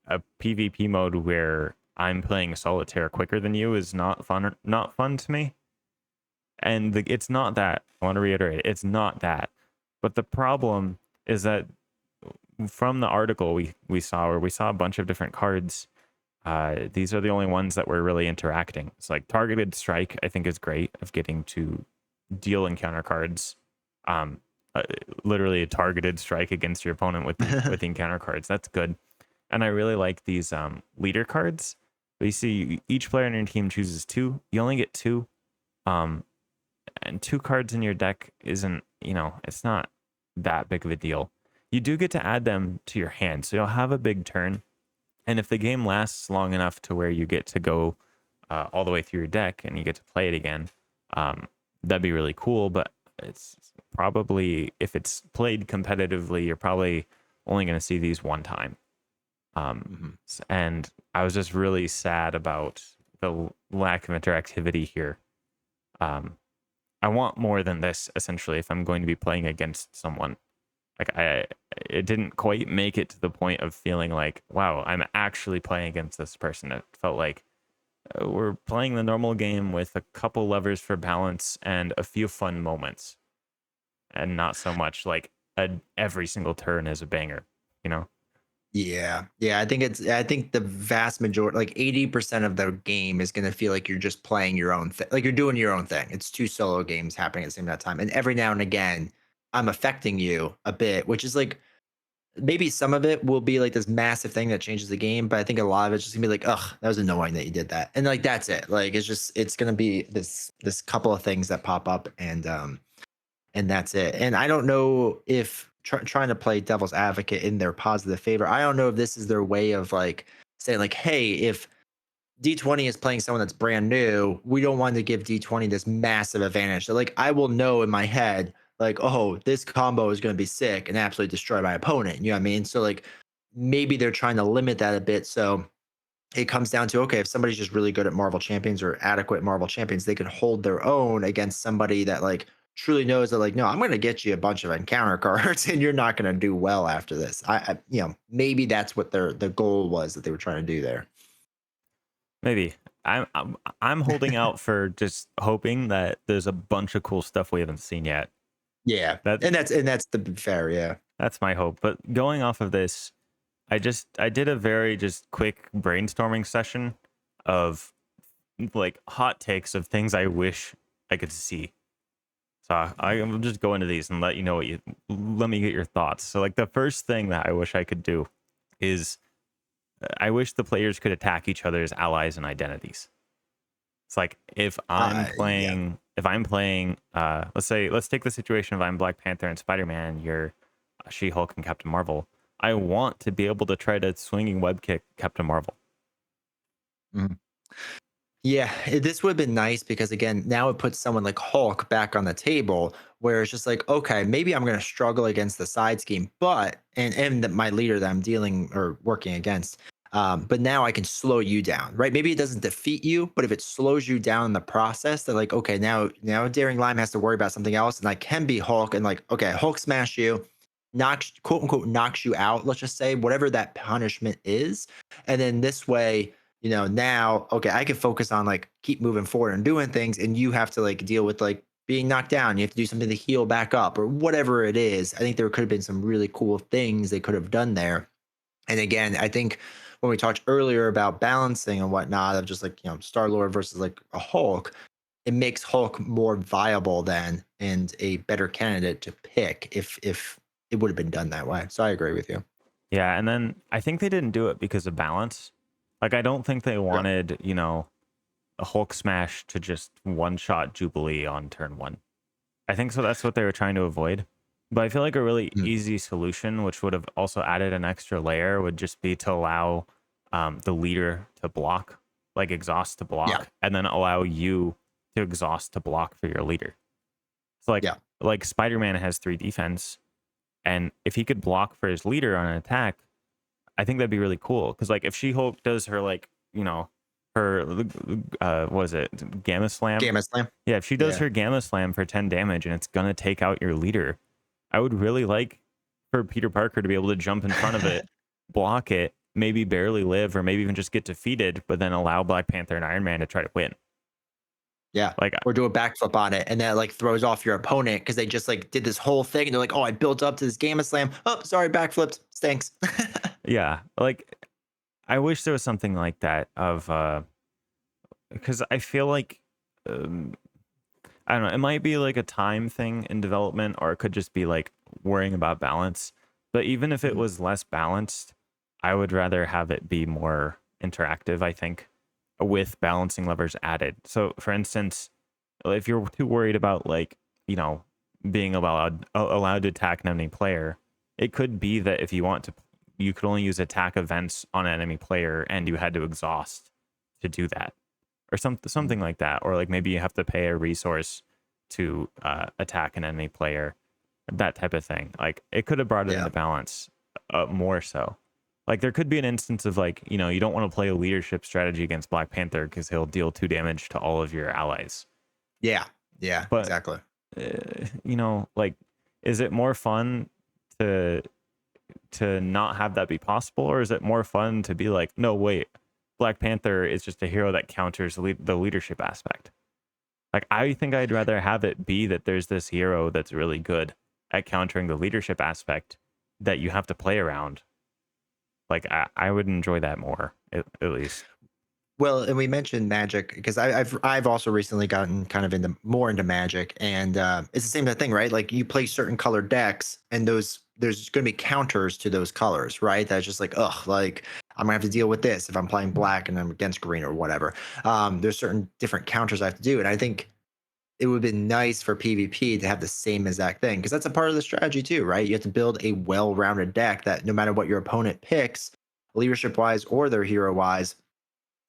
a PvP mode where I'm playing solitaire quicker than you is not fun to me. And it's not that. I want to reiterate, it's not that. But the problem is that from the article we saw, where we saw a bunch of different cards, these are the only ones that were really interacting. It's like targeted strike, I think is great of getting to deal encounter cards. Um, uh, Literally a targeted strike against your opponent with the encounter cards. That's good. And I really like these leader cards. You see, each player on your team chooses two. You only get two. Um, and two cards in your deck isn't, it's not that big of a deal. You do get to add them to your hand, so you'll have a big turn. And if the game lasts long enough to where you get to go all the way through your deck and you get to play it again, that'd be really cool. But it's probably, if it's played competitively, you're probably only going to see these one time. And I was just really sad about the lack of interactivity here. I want more than this, essentially, if I'm going to be playing against someone. Like it didn't quite make it to the point of feeling like, wow, I'm actually playing against this person. It felt like we're playing the normal game with a couple levers for balance and a few fun moments, and not so much like every single turn is a banger, you know? Yeah. Yeah. I think the vast majority, like 80% of the game is going to feel like you're just playing your own thing. Like you're doing your own thing. It's two solo games happening at the same time. And every now and again, I'm affecting you a bit, which is like maybe some of it will be like this massive thing that changes the game. But I think a lot of it's just gonna be like, ugh, that was annoying that you did that. And like, that's it. Like, it's going to be this couple of things that pop up and that's it. And I don't know if trying to play devil's advocate in their positive favor, I don't know if this is their way of like saying like, hey, if D20 is playing someone that's brand new, we don't want to give D20 this massive advantage. So like I will know in my head, like, oh, this combo is going to be sick and absolutely destroy my opponent. You know what I mean? So like maybe they're trying to limit that a bit. So it comes down to, okay, if somebody's just really good at Marvel champions or adequate Marvel champions, they can hold their own against somebody that like truly knows that like, no, I'm going to get you a bunch of encounter cards and you're not going to do well after this. Maybe that's what the goal was that they were trying to do there. Maybe. I'm holding out for just hoping that there's a bunch of cool stuff we haven't seen yet. Yeah. That And that's the fair. Yeah. that's my hope. But going off of this, I did a very just quick brainstorming session of like hot takes of things I wish I could see. So I will just go into these and let you know let me get your thoughts. So like the first thing that I wish I could do is I wish the players could attack each other's allies and identities. It's like Yeah. if I'm playing let's take the situation of I'm Black Panther and Spider-Man, you're She-Hulk and Captain Marvel. I want to be able to try to swinging web kick Captain Marvel. Mhm. Yeah, this would have been nice because again, now it puts someone like Hulk back on the table, where it's just like, okay, maybe I'm going to struggle against the side scheme, but my leader that I'm dealing or working against, but now I can slow you down, right? Maybe it doesn't defeat you, but if it slows you down in the process, they're like, okay, now Daring Lime has to worry about something else, and I can be Hulk, and like, okay, Hulk smash you, knocks quote unquote knocks you out. Let's just say whatever that punishment is, and then this way now, okay, I can focus on like keep moving forward and doing things, and you have to like deal with like being knocked down. You have to do something to heal back up or whatever it is. I think there could have been some really cool things they could have done there. And again, I think when we talked earlier about balancing and whatnot of just like, Star Lord versus like a Hulk, it makes Hulk more viable then and a better candidate to pick if it would have been done that way. So I agree with you. Yeah, and then I think they didn't do it because of balance. Like I don't think they Sure. wanted, a Hulk smash to just one shot Jubilee on turn one. I think so that's what they were trying to avoid. But I feel like a really Mm. easy solution, which would have also added an extra layer, would just be to allow the leader to block, like exhaust to Yeah. block, and then allow you to exhaust to block for your leader. So Yeah. like Spider-Man has 3 defense, and if he could block for his leader on an attack, I think that'd be really cool. Because like if She-Hulk does her her what is it, Gamma Slam? Gamma Slam. Yeah, if she does Yeah. her Gamma Slam for 10 damage and it's gonna take out your leader, I would really like for Peter Parker to be able to jump in front of it, block it, maybe barely live, or maybe even just get defeated, but then allow Black Panther and Iron Man to try to win. Yeah. Like, Or do a backflip on it, and that like throws off your opponent because they just like did this whole thing, and they're like, "Oh, I built up to this Gamma Slam. Oh, sorry, backflipped. Stinks." yeah, like I wish there was something like that of because I feel like um, I don't know, it might be like a time thing in development, or it could just be like worrying about balance. But even if it Mhm. was less balanced, I would rather have it be more interactive, I think, with balancing levers added. So for instance, if you're too worried about like, you know, being allowed to attack an enemy player, it could be that if you want to, you could only use attack events on an enemy player and you had to exhaust to do that, or Mhm. something like that, or like maybe you have to pay a resource to attack an enemy player, that type of thing. Like it could have brought it Yeah. into balance more so. Like there could be an instance of like, you know, you don't want to play a leadership strategy against Black Panther because he'll deal 2 damage to all of your allies. Yeah. Yeah. But Exactly. you know, like, is it more fun to not have that be possible, or is it more fun to be like, no, wait, Black Panther is just a hero that counters the leadership aspect? Like, I think I'd rather have it be that there's this hero that's really good at countering the leadership aspect that you have to play around. Like, I would enjoy that more, at least. Well, and we mentioned Magic because I've also recently gotten kind of into Magic, and it's the same thing, right? Like you play certain colored decks, and there's going to be counters to those colors, right? That's just like, ugh, like I'm gonna have to deal with this if I'm playing black and I'm against green or whatever. There's certain different counters I have to do, and I think it would be nice for PvP to have the same exact thing because that's a part of the strategy too, right? You have to build a well-rounded deck that no matter what your opponent picks, leadership wise or their hero wise,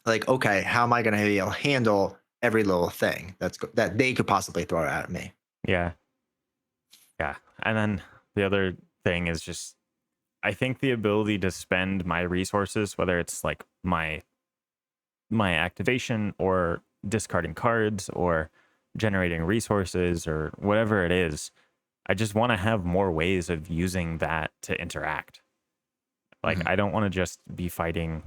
like, okay, how am I going to be able to handle every little thing that they could possibly throw at me? Yeah, yeah. And then the other thing is just, I think the ability to spend my resources, whether it's like my activation or discarding cards or generating resources or whatever it is, I just want to have more ways of using that to interact. Like Mhm. I don't want to just be fighting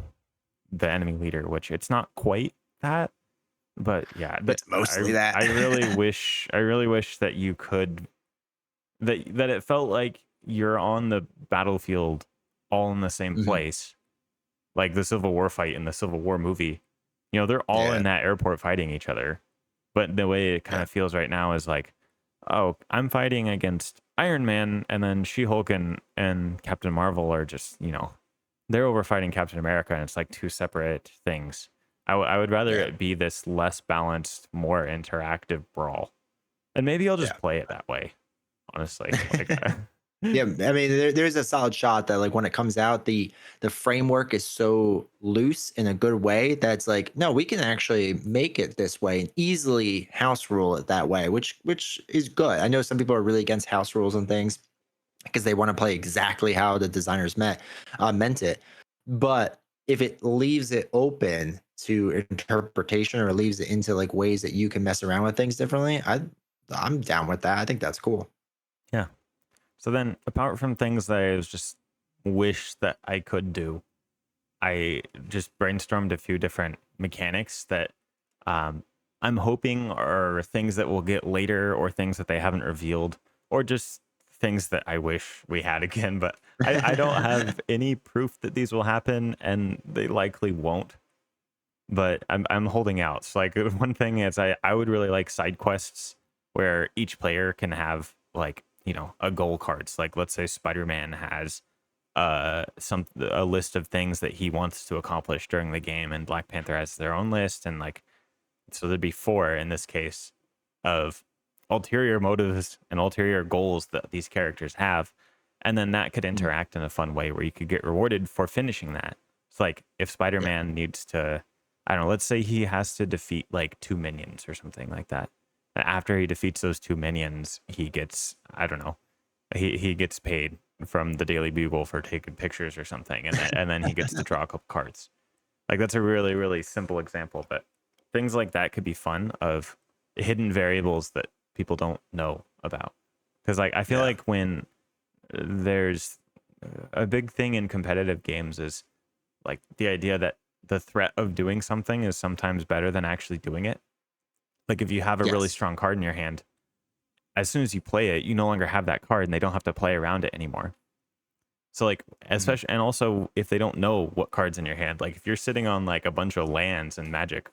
the enemy leader, which it's not quite that, but yeah, It's mostly that. I really wish that you could, that it felt like you're on the battlefield all in the same Mhm. place, like the Civil War fight in the Civil War movie. You know, they're all Yeah, in that airport fighting each other. But the way it kind yeah, of feels right now is like, oh, I'm fighting against Iron Man, and then She Hulk and Captain Marvel are just, you know, they're over fighting Captain America, and it's like two separate things. I would rather yeah, it be this less balanced, more interactive brawl. And maybe I'll just play it that way, honestly. Like, yeah. Yeah, I mean, there's a solid shot that like when it comes out, the framework is so loose in a good way that's like, no, we can actually make it this way and easily house rule it that way, which is good. I know some people are really against house rules and things because they want to play exactly how the designers meant it. But if it leaves it open to interpretation or leaves it into like ways that you can mess around with things differently, I'm down with that. I think that's cool. yeah. So then, apart from things that I was just wish that I could do, I just brainstormed a few different mechanics that um, I'm hoping are things that we'll get later, or things that they haven't revealed, or just things that I wish we had again. But I don't have any proof that these will happen, and they likely won't. But I'm holding out. So like one thing is I would really like side quests where each player can have like, you know, a goal cards. Like let's say Spider-Man has a list of things that he wants to accomplish during the game, and Black Panther has their own list, and like so there'd be four in this case of ulterior motives and ulterior goals that these characters have, and then that could Mhm. interact in a fun way where you could get rewarded for finishing that. It's like if Yeah. Spider-Man needs to, I don't know, let's say he has to defeat like two minions or something like that, and after he defeats those two minions he gets, I don't know, he gets paid from the Daily Bugle for taking pictures or something, and then he gets to draw a couple cards. Like that's a really really simple example, but things like that could be fun of hidden variables that people don't know about. Because like I feel Yeah. like when there's a big thing in competitive games is like the idea that the threat of doing something is sometimes better than actually doing it. Like if you have a really Yes. strong card in your hand, as soon as you play it, you no longer have that card and they don't have to play around it anymore. So like, Mhm. especially, and also if they don't know what cards in your hand, like if you're sitting on like a bunch of lands and Magic,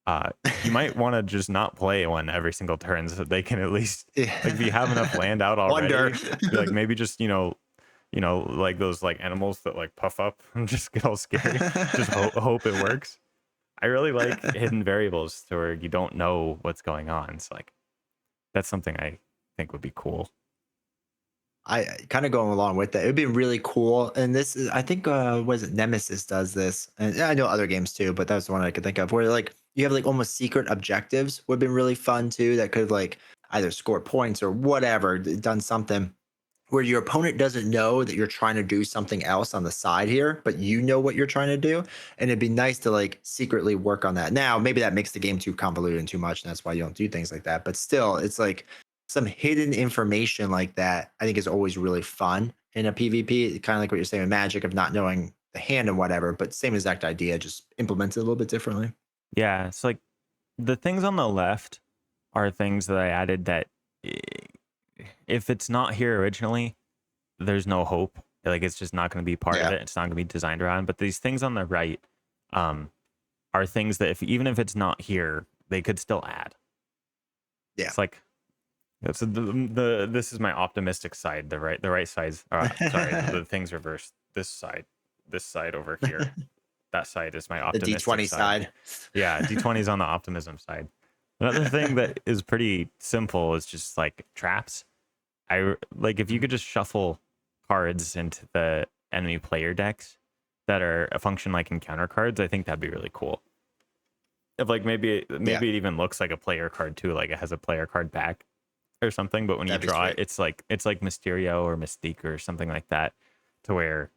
uh, you might want to just not play one every single turn so they can at least, like if you have enough Yeah. land out Wonder. already, be like maybe just like those like animals that like puff up and just get all scary. Just hope it works. I really like hidden variables to where you don't know what's going on. It's like that's something I think would be cool. I kind of going along with that. It'd be really cool. And this is, I think, was it Nemesis does this, and I know other games too, but that's the one I could think of where like you have like almost secret objectives would have been really fun too. That could like either score points or whatever, done something where your opponent doesn't know that you're trying to do something else on the side here, but you know what you're trying to do. And it'd be nice to like secretly work on that. Now, maybe that makes the game too convoluted and too much, and that's why you don't do things like that. But still, it's like some hidden information like that, I think is always really fun in a PvP. Kind of like what you're saying with Magic of not knowing the hand and whatever, but same exact idea, just implemented a little bit differently. Yeah, it's like the things on the left are things that I added that if it's not here originally, there's no hope. Like it's just not going to be part of Yeah. it. It's not going to be designed around. But these things on the right um, are things that if even if it's not here, they could still add. Yeah. It's like it's the this is my optimistic side. The right side's sorry, the thing's reversed. This side over here. That side is my The optimistic D20 side. side. Yeah, D20 is on the optimism side. Another thing that is pretty simple is just like traps. Like if you could just shuffle cards into the enemy player decks that are a function like encounter cards, I think that'd be really cool. If like Yeah, maybe it even looks like a player card too, like it has a player card back or something, but when you that'd be draw it, sweet. it's like Mysterio or Mystique or something like that, to where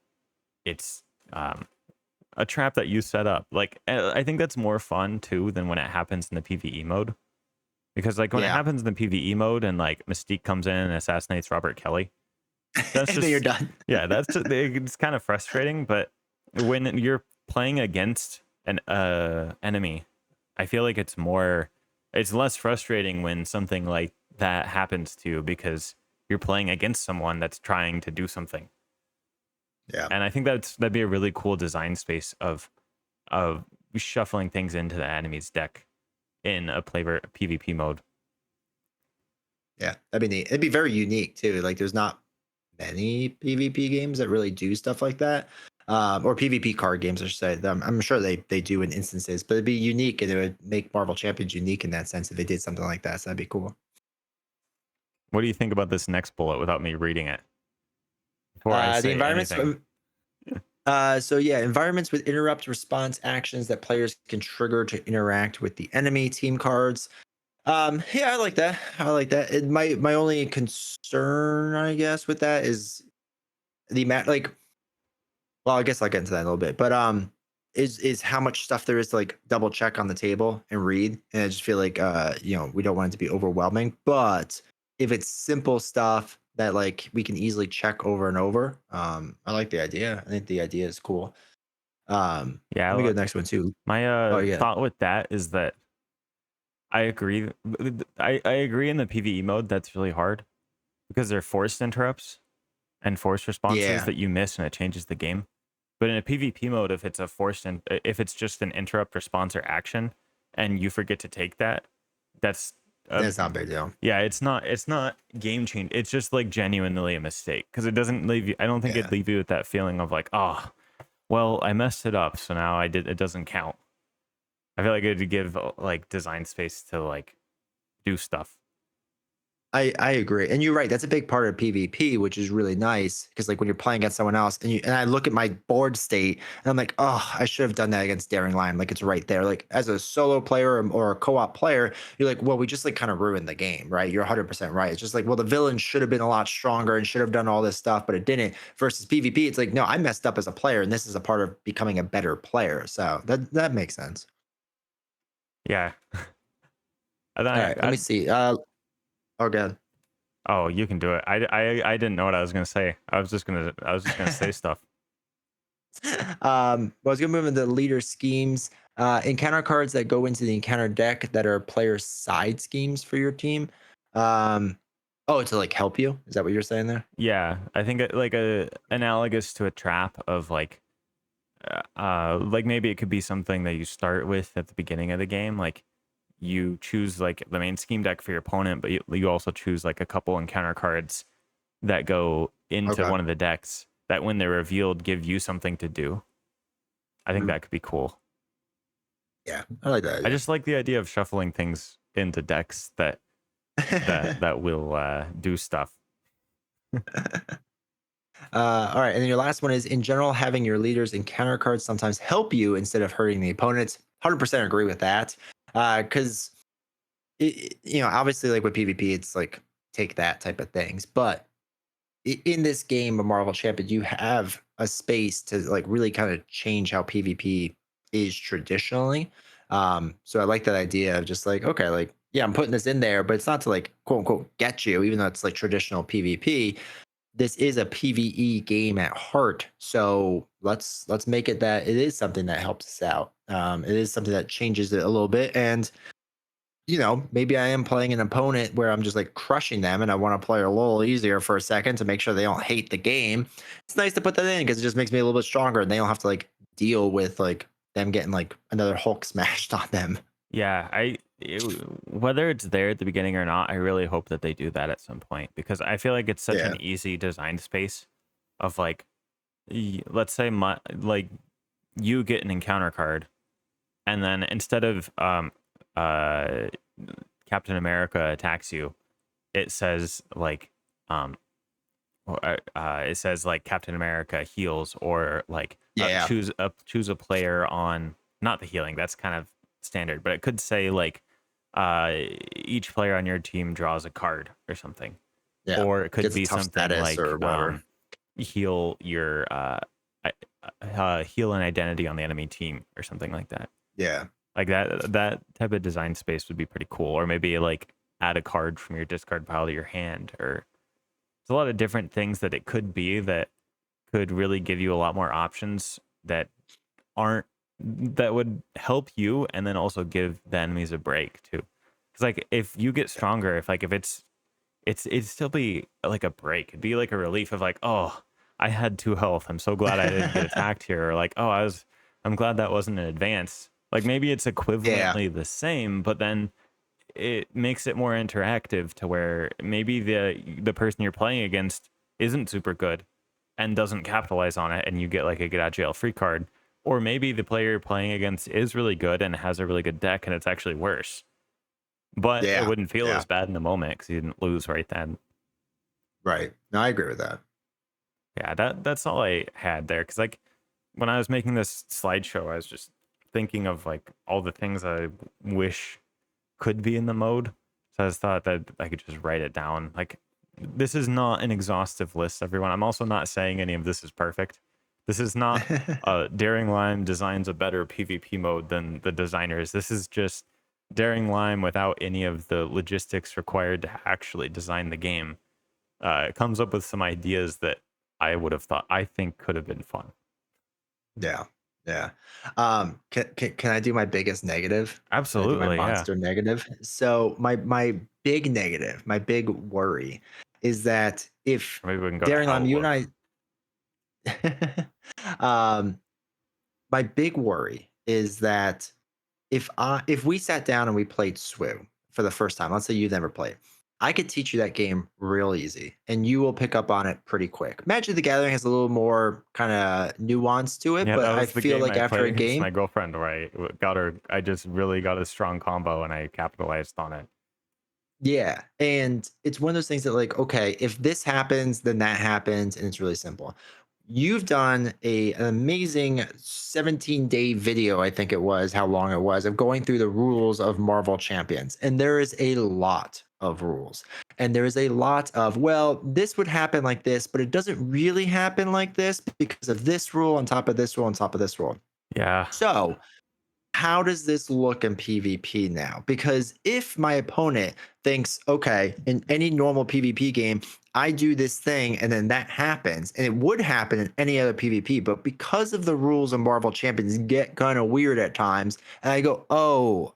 it's a trap that you set up. Like I think that's more fun too than when it happens in the PvE mode. Because like when it Yeah. happens in the PvE mode and like Mystique comes in and assassinates Robert Kelly, that's And then you're just done. yeah, that's just, it's kind of frustrating. But when you're playing against an enemy, I feel like it's less frustrating when something like that happens to you because you're playing against someone that's trying to do something. Yeah. And I think that'd be a really cool design space of shuffling things into the enemy's deck in a PvP mode. Yeah, that'd be neat. It'd be very unique too. Like, there's not many PvP games that really do stuff like that, or PvP card games, I should say. I'm sure they do in instances, but it'd be unique, and it would make Marvel Champions unique in that sense if they did something like that. So that'd be cool. What do you think about this next bullet without me reading it before I The say environments. anything? So yeah, environments with interrupt response actions that players can trigger to interact with the enemy team cards. Yeah, I like that. I like that. My only concern, I guess, with that is the like. Well, I guess I'll get into that in a little bit, but is how much stuff there is to like double check on the table and read, and I just feel like we don't want it to be overwhelming. But if it's simple stuff that like we can easily check over and over, I like the idea. I think the idea is cool. Yeah, Let me go to the next one too. my Oh yeah, thought with that is that I agree. I agree in the PvE mode that's really hard because they're forced interrupts and forced responses yeah, that you miss and it changes the game. But in a PvP mode, if it's just an interrupt response or action and you forget to take that, that's a that's not a big deal. yeah, it's not game change. It's just like genuinely a mistake because it doesn't leave you. I don't think it'd Yeah. leave you with that feeling of like, oh, well, I messed it up, so now it doesn't count. I feel like it'd give like design space to like do stuff. I agree. And you're right. That's a big part of PvP, which is really nice because like when you're playing against someone else and I look at my board state and I'm like, oh, I should have done that against Daring Lion. Like it's right there. Like as a solo player or a co-op player, you're like, well, we just like kind of ruined the game, right? You're 100% right. It's just like, well, the villain should have been a lot stronger and should have done all this stuff, but it didn't. Versus PvP, it's like, no, I messed up as a player and this is a part of becoming a better player. So that makes sense. Yeah. And All then right, let me see. Oh, good. oh, you can do it. I didn't know what I was gonna say. I was just gonna say stuff. Well, I was gonna move into leader schemes. Encounter cards that go into the encounter deck that are player side schemes for your team. Um, Oh, to like help you? Is that what you're saying there? Yeah, I think like a analogous to a trap of like maybe it could be something that you start with at the beginning of the game. Like you choose like the main scheme deck for your opponent, but you also choose like a couple encounter cards that go into Okay. one of the decks that when they're revealed give you something to do. I think Mhm. that could be cool. Yeah, I like that I idea. just like the idea of shuffling things into decks that will do stuff. All right, and then your last one is in general, having your leaders and counter cards sometimes help you instead of hurting the opponents. 100% agree with that. Because obviously, like with PvP, it's like take that type of things. But in this game of Marvel Champions, you have a space to like really kind of change how PvP is traditionally. So I like that idea of just like, okay, like, yeah, I'm putting this in there, but it's not to like quote unquote get you, even though it's like traditional PvP. This is a PvE game at heart. So let's make it that it is something that helps us out. It is something that changes it a little bit. And maybe I am playing an opponent where I'm just like crushing them and I want to play a little easier for a second to make sure they don't hate the game. It's nice to put that in because it just makes me a little bit stronger and they don't have to like deal with like them getting like another Hulk smashed on them. Yeah, whether it's there at the beginning or not, I really hope that they do that at some point because I feel like it's such Yeah. an easy design space of like, let's say like you get an encounter card, and then instead of uh Captain America attacks you, it says like um it says like Captain America heals or like Yeah. choose a player on not the healing. That's kind of standard, but it could say like uh each player on your team draws a card or something, Yeah. or it could Gets a be tough something status like or whatever. heal your uh, heal an identity on the enemy team or something like that. Yeah. Like that type of design space would be pretty cool, or maybe like add a card from your discard pile to your hand, or there's a lot of different things that it could be that could really give you a lot more options that aren't that would help you and then also give the enemies a break too. Because like if you get stronger, if it'd still be like a break. It'd be like a relief of like, oh, I had 2 health. I'm so glad I didn't get attacked here. Or like, oh, I'm glad that wasn't an advance. Like maybe it's Yeah. equivalently the same, but then it makes it more interactive to where maybe the person you're playing against isn't super good and doesn't capitalize on it and you get like a get out of jail free card, or maybe the player you're playing against is really good and has a really good deck and it's actually worse, but it Yeah. wouldn't feel Yeah. as bad in the moment because you didn't lose right then. Right. No, I agree with that. Yeah, that's all I had there because like when I was making this slideshow I was just thinking of like all the things I wish could be in the mode. So I just thought that I could just write it down. Like, this is not an exhaustive list, everyone. I'm also not saying any of this is perfect. This is not Daring Lime designs a better PvP mode than the designers. This is just Daring Lime without any of the logistics required to actually design the game. It comes up with some ideas that I think could have been fun. Yeah. Yeah. Can I do my biggest negative? Can I do my Absolutely, yeah. monster negative? So my big negative, my big worry is that if Maybe we can go to Daring Lam, you and Outlook. I um my big worry is that if we sat down and we played SWU for the first time, let's say you never played, I could teach you that game real easy and you will pick up on it pretty quick. Magic the Gathering has a little more kind of nuance to it, Yeah, but that I was the feel game like I after a played against game, my girlfriend where I just really got a strong combo and I capitalized on it. yeah. And it's one of those things that, like, okay, if this happens, then that happens. And it's really simple. You've done an amazing 17-day video, I think it was, how long it was, of going through the rules of Marvel Champions. And there is a lot of rules. And there is a lot of, well, this would happen like this, but it doesn't really happen like this because of this rule on top of this rule on top of this rule. Yeah. So, how does this look in PvP now? Because if my opponent thinks, okay, in any normal PvP game, I do this thing and then that happens, and it would happen in any other PvP, but because of the rules of Marvel Champions get kind of weird at times, and I go, oh,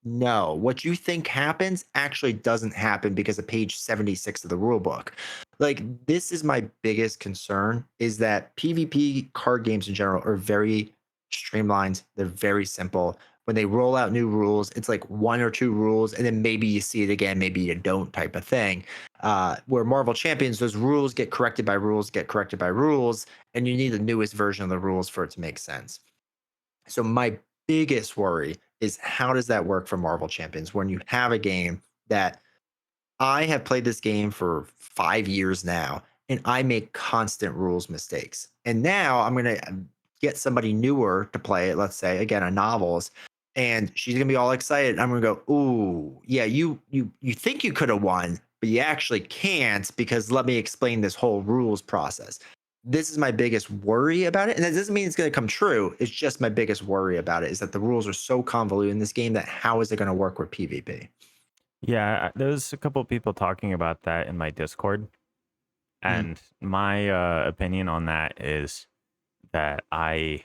No, what you think happens actually doesn't happen because of page 76 of the rule book. Like, this is my biggest concern is that PvP card games in general are very streamlined. They're very simple. When they roll out new rules, it's like one or two rules, and then maybe you see it again, maybe you don't type of thing. Where Marvel Champions, those rules get corrected by rules, get corrected by rules, and you need the newest version of the rules for it to make sense. So my biggest worry is how does that work for Marvel Champions when you have a game that I have played this game for 5 years now, and I make constant rules mistakes. And now I'm going to get somebody newer to play it, let's say, again, a novels, and she's going to be all excited. I'm going to go, ooh, yeah, you think you could have won, but you actually can't because let me explain this whole rules process. This is my biggest worry about it. And that doesn't mean it's going to come true. It's just my biggest worry about it is that the rules are so convoluted in this game that how is it going to work with PvP? Yeah, there's a couple people talking about that in my Discord, Mm. and my opinion on that is that I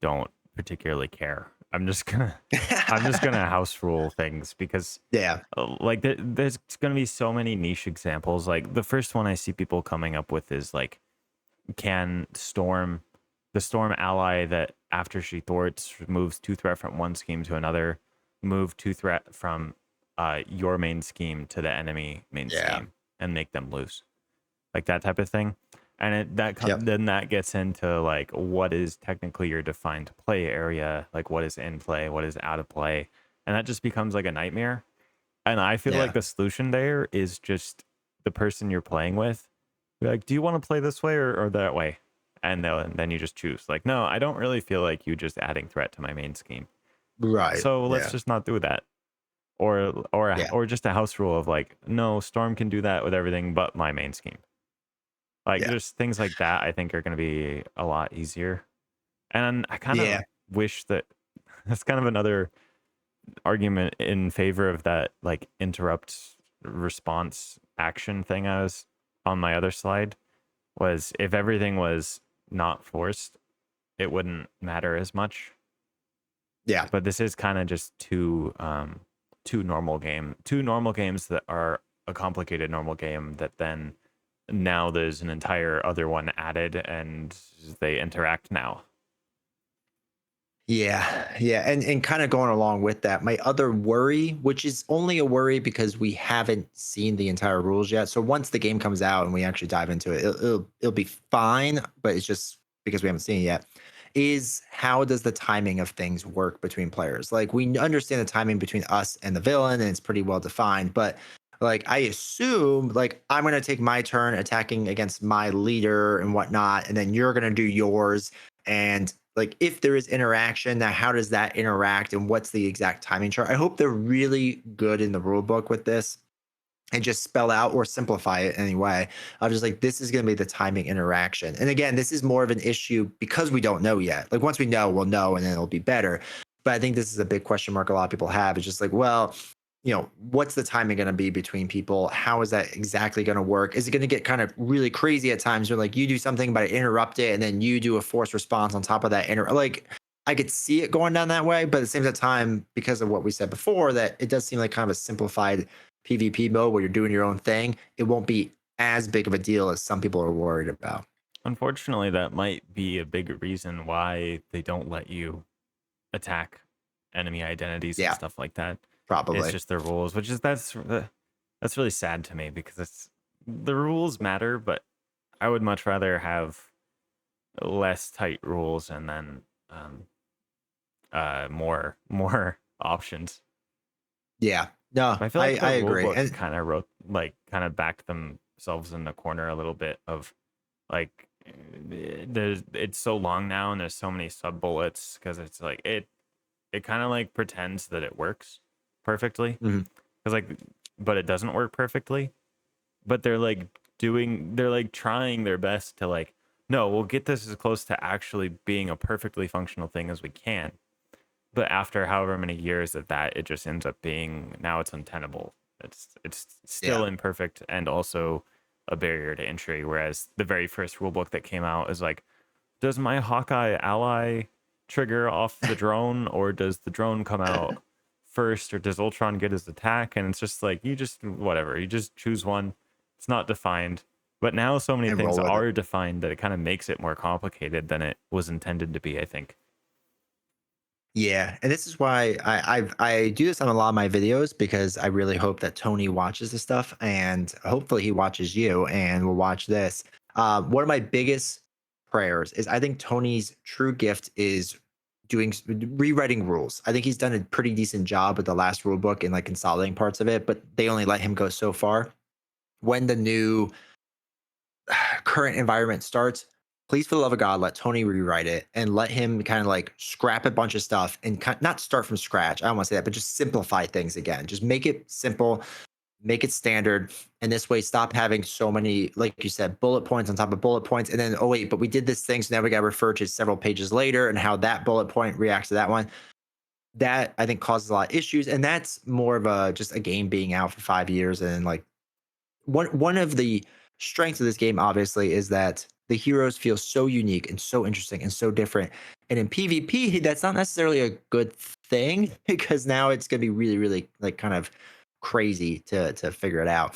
don't particularly care. I'm just gonna house rule things because Yeah. like there's gonna be so many niche examples. Like the first one I see people coming up with is like, can the storm ally that after she thwarts moves 2 threat from one scheme to another, move 2 threat from your main scheme to the enemy main Yeah. scheme and make them lose, like that type of thing. And Yep. then that gets into like what is technically your defined play area, like what is in play, what is out of play, and that just becomes like a nightmare. And I feel like Yeah. the solution there is just the person you're playing with. Be like, do you want to play this way or that way? And then you just choose. Like, no, I don't really feel like you just adding threat to my main scheme. Right. So let's Yeah. just not do that. Yeah. Or just a house rule of like, no, Storm can do that with everything but my main scheme. Like Yeah. just things like that I think are gonna be a lot easier. And I kind Yeah. of wish that that's kind of another argument in favor of that like interrupt response action thing I was on my other slide, was if everything was not forced, it wouldn't matter as much. Yeah. But this is kind of just two normal games that are a complicated normal game that then now there's an entire other one added and they interact now. Yeah, yeah, and kind of going along with that, my other worry, which is only a worry because we haven't seen the entire rules yet. So once the game comes out and we actually dive into it, it'll be fine. But it's just because we haven't seen it yet. Is how does the timing of things work between players? Like we understand the timing between us and the villain, and it's pretty well defined. But like I assume, like I'm gonna take my turn attacking against my leader and whatnot, and then you're gonna do yours and like if there is interaction now how does that interact and what's the exact timing chart. I hope they're really good in the rule book with this and just spell out or simplify it anyway. I'm just like, this is going to be the timing interaction. And again, this is more of an issue because we don't know yet. Like once we know, we'll know and then it'll be better. But I think this is a big question mark a lot of people have. It's just like, well, what's the timing going to be between people? How is that exactly going to work? Is it going to get kind of really crazy at times where like you do something but interrupt it and then you do a forced response on top of that? Like I could see it going down that way, but at the same time, because of what we said before, that it does seem like kind of a simplified PvP mode where you're doing your own thing. It won't be as big of a deal as some people are worried about. Unfortunately, that might be a big reason why they don't let you attack enemy identities and Yeah, stuff like that. It's probably. just their rules, which is that's really sad to me because it's the rules matter, but I would much rather have less tight rules and then more options. Yeah. No, I feel I like I the rule agree. books And kind of backed themselves in the corner a little bit of like it's so long now and there's so many sub bullets because it's like it kind of like pretends that it works perfectly mhm, because like but it doesn't work perfectly, but they're like trying their best to like, no, we'll get this as close to actually being a perfectly functional thing as we can. But after however many years of that, it just ends up being, now it's untenable. It's still yeah. imperfect and also a barrier to entry. Whereas the very first rulebook that came out is like, does my Hawkeye ally trigger off the drone, or does the drone come out first, or does Ultron get his attack? And it's just like you just whatever, you just choose one. It's not defined. But now so many and things roll with it. are defined that it kind of makes it more complicated than it was intended to be, I think. Yeah, and this is why I do this on a lot of my videos because I really hope that Tony watches this stuff, and hopefully he watches you and will watch this. One of my biggest prayers is I think Tony's true gift is rewriting rules. I think he's done a pretty decent job with the last rule book and like consolidating parts of it, but they only let him go so far. When the new current environment starts, please for the love of God, let Tony rewrite it and let him kind of like scrap a bunch of stuff and not start from scratch. I don't want to say that, but just simplify things again. Just make it simple, make it standard. And this way, stop having so many, like you said, bullet points on top of bullet points. And then, oh, wait, but we did this thing. So now we got to refer to it several pages later and how that bullet point reacts to that one. That I think causes a lot of issues. And that's more of a just a game being out for 5 years and like one of the strengths of this game obviously is that the heroes feel so unique and so interesting and so different. And in PvP, that's not necessarily a good thing because now it's going to be really, really like kind of crazy to figure it out.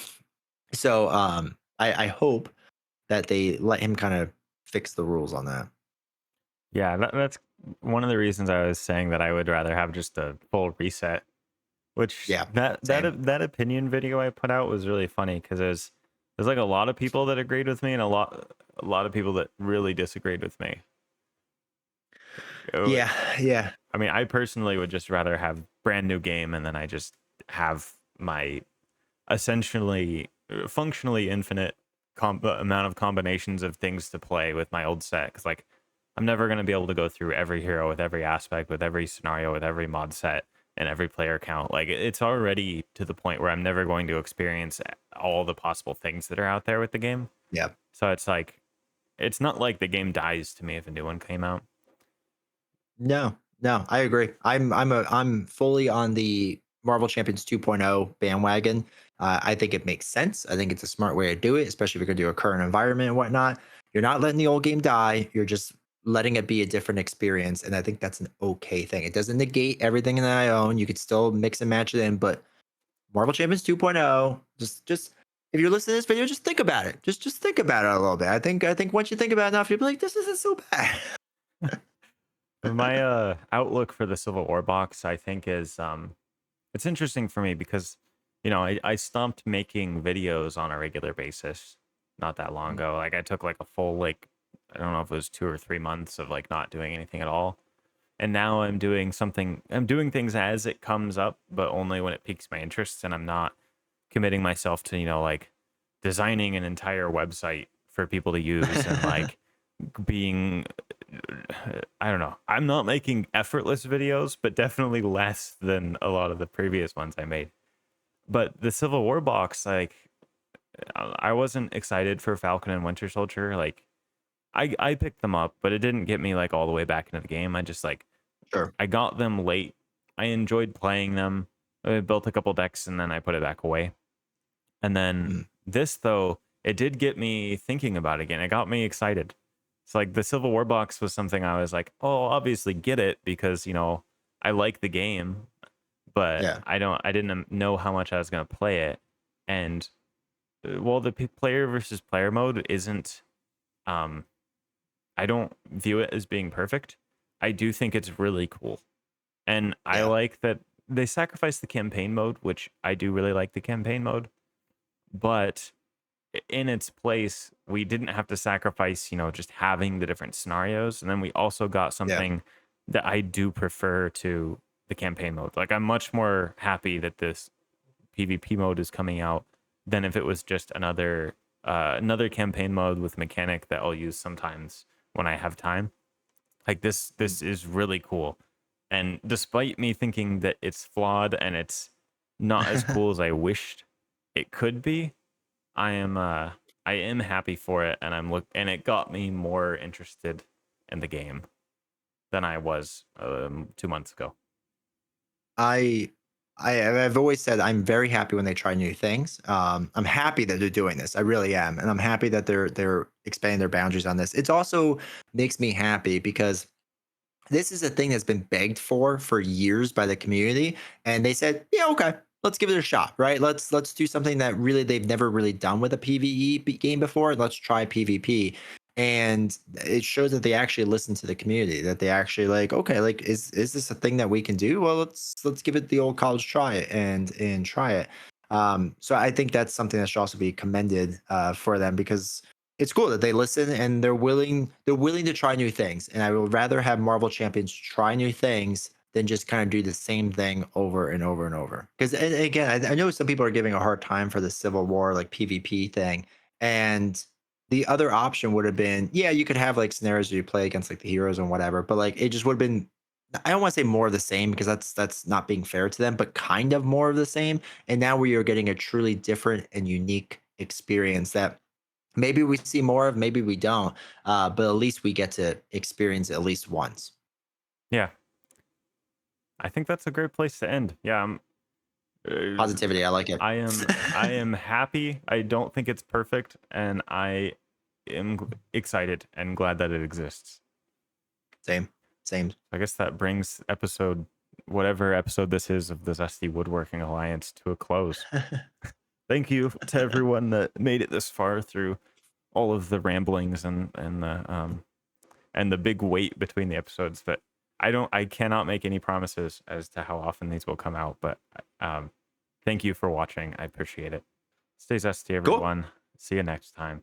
So I hope that they let him kind of fix the rules on that. Yeah, that's one of the reasons I was saying that I would rather have just a full reset. Which Yeah, that same. that opinion video I put out was really funny because there's like a lot of people that agreed with me and a lot of people that really disagreed with me. It Yeah, yeah, I mean, I personally would just rather have brand new game and then I just have my essentially functionally infinite amount of combinations of things to play with my old set. Because like I'm never going to be able to go through every hero with every aspect, with every scenario, with every mod set and every player count. Like it's already to the point where I'm never going to experience all the possible things that are out there with the game. yeah. So it's like it's not like the game dies to me if a new one came out. No, no, I agree. I'm fully on the Marvel Champions 2.0 bandwagon. I think it makes sense. I think it's a smart way to do it, especially if you're going to do a current environment and whatnot. You're not letting the old game die. You're just letting it be a different experience, and I think that's an okay thing. It doesn't negate everything that I own. You could still mix and match it in, but Marvel Champions 2.0, just if you're listening to this video, just think about it. Just think about it a little bit. I think once you think about it enough, you'll be like, this isn't so bad. My outlook for the Civil War box, I think, is it's interesting for me because I stopped making videos on a regular basis not that long ago. Like I took like a full like I don't know if it was 2 or 3 months of like not doing anything at all. And now I'm doing things as it comes up, but only when it piques my interest, and I'm not committing myself to like designing an entire website for people to use and like being I don't know. I'm not making effortless videos, but definitely less than a lot of the previous ones I made. But the Civil War box, like I wasn't excited for Falcon and Winter Soldier. Like I picked them up, but it didn't get me like all the way back into the game. I just like Sure. I got them late. I enjoyed playing them. I built a couple decks and then I put it back away. And then Mm, this though, it did get me thinking about it again. It got me excited. It's like the Civil War box was something I was like, oh, I'll obviously get it because I like the game, but yeah. I didn't know how much I was gonna play it. And while the player versus player mode isn't, um, I don't view it as being perfect. I do think it's really cool. And I Yeah. like that they sacrificed the campaign mode, which I do really like the campaign mode. But in its place, we didn't have to sacrifice, just having the different scenarios. And then we also got Yeah. something that I do prefer to the campaign mode. Like I'm much more happy that this PvP mode is coming out than if it was just another campaign mode with mechanic that I'll use sometimes when I have time. Like this is really cool. And despite me thinking that it's flawed and it's not as cool as I wished it could be, I am happy for it, and and it got me more interested in the game than I was 2 months ago. I I've always said I'm very happy when they try new things. I'm happy that they're doing this. I really am, and I'm happy that they're expanding their boundaries on this. It's also makes me happy because this is a thing that's been begged for years by the community, and they said, "Yeah, okay, let's give it a shot, right? Let's do something that really they've never really done with a PvE game before. Let's try PvP." And it shows that they actually listen to the community, that they actually like, okay, like is this a thing that we can do? Well, let's give it the old college try and try it. So I think that's something that should also be commended for them because it's cool that they listen and they're willing to try new things. And I would rather have Marvel champions try new things than just kind of do the same thing over and over and over. Because again, I know some people are giving a hard time for the Civil War like PvP thing, and the other option would have been, yeah, you could have like scenarios where you play against like the heroes and whatever, but like it just would have been. I don't want to say more of the same because that's not being fair to them, but kind of more of the same. And now we are getting a truly different and unique experience that maybe we see more of, maybe we don't, but at least we get to experience it at least once. Yeah, I think that's a great place to end. Yeah, uh, Positivity, I like it. I am happy. I don't think it's perfect, and I am excited and glad that it exists. Same, same. I guess that brings whatever episode this is of the Zesty Woodworking Alliance to a close. Thank you to everyone that made it this far through all of the ramblings and the big wait between the episodes. But I cannot make any promises as to how often these will come out. But thank you for watching. I appreciate it. Stay zesty, Cool. everyone. See you next time.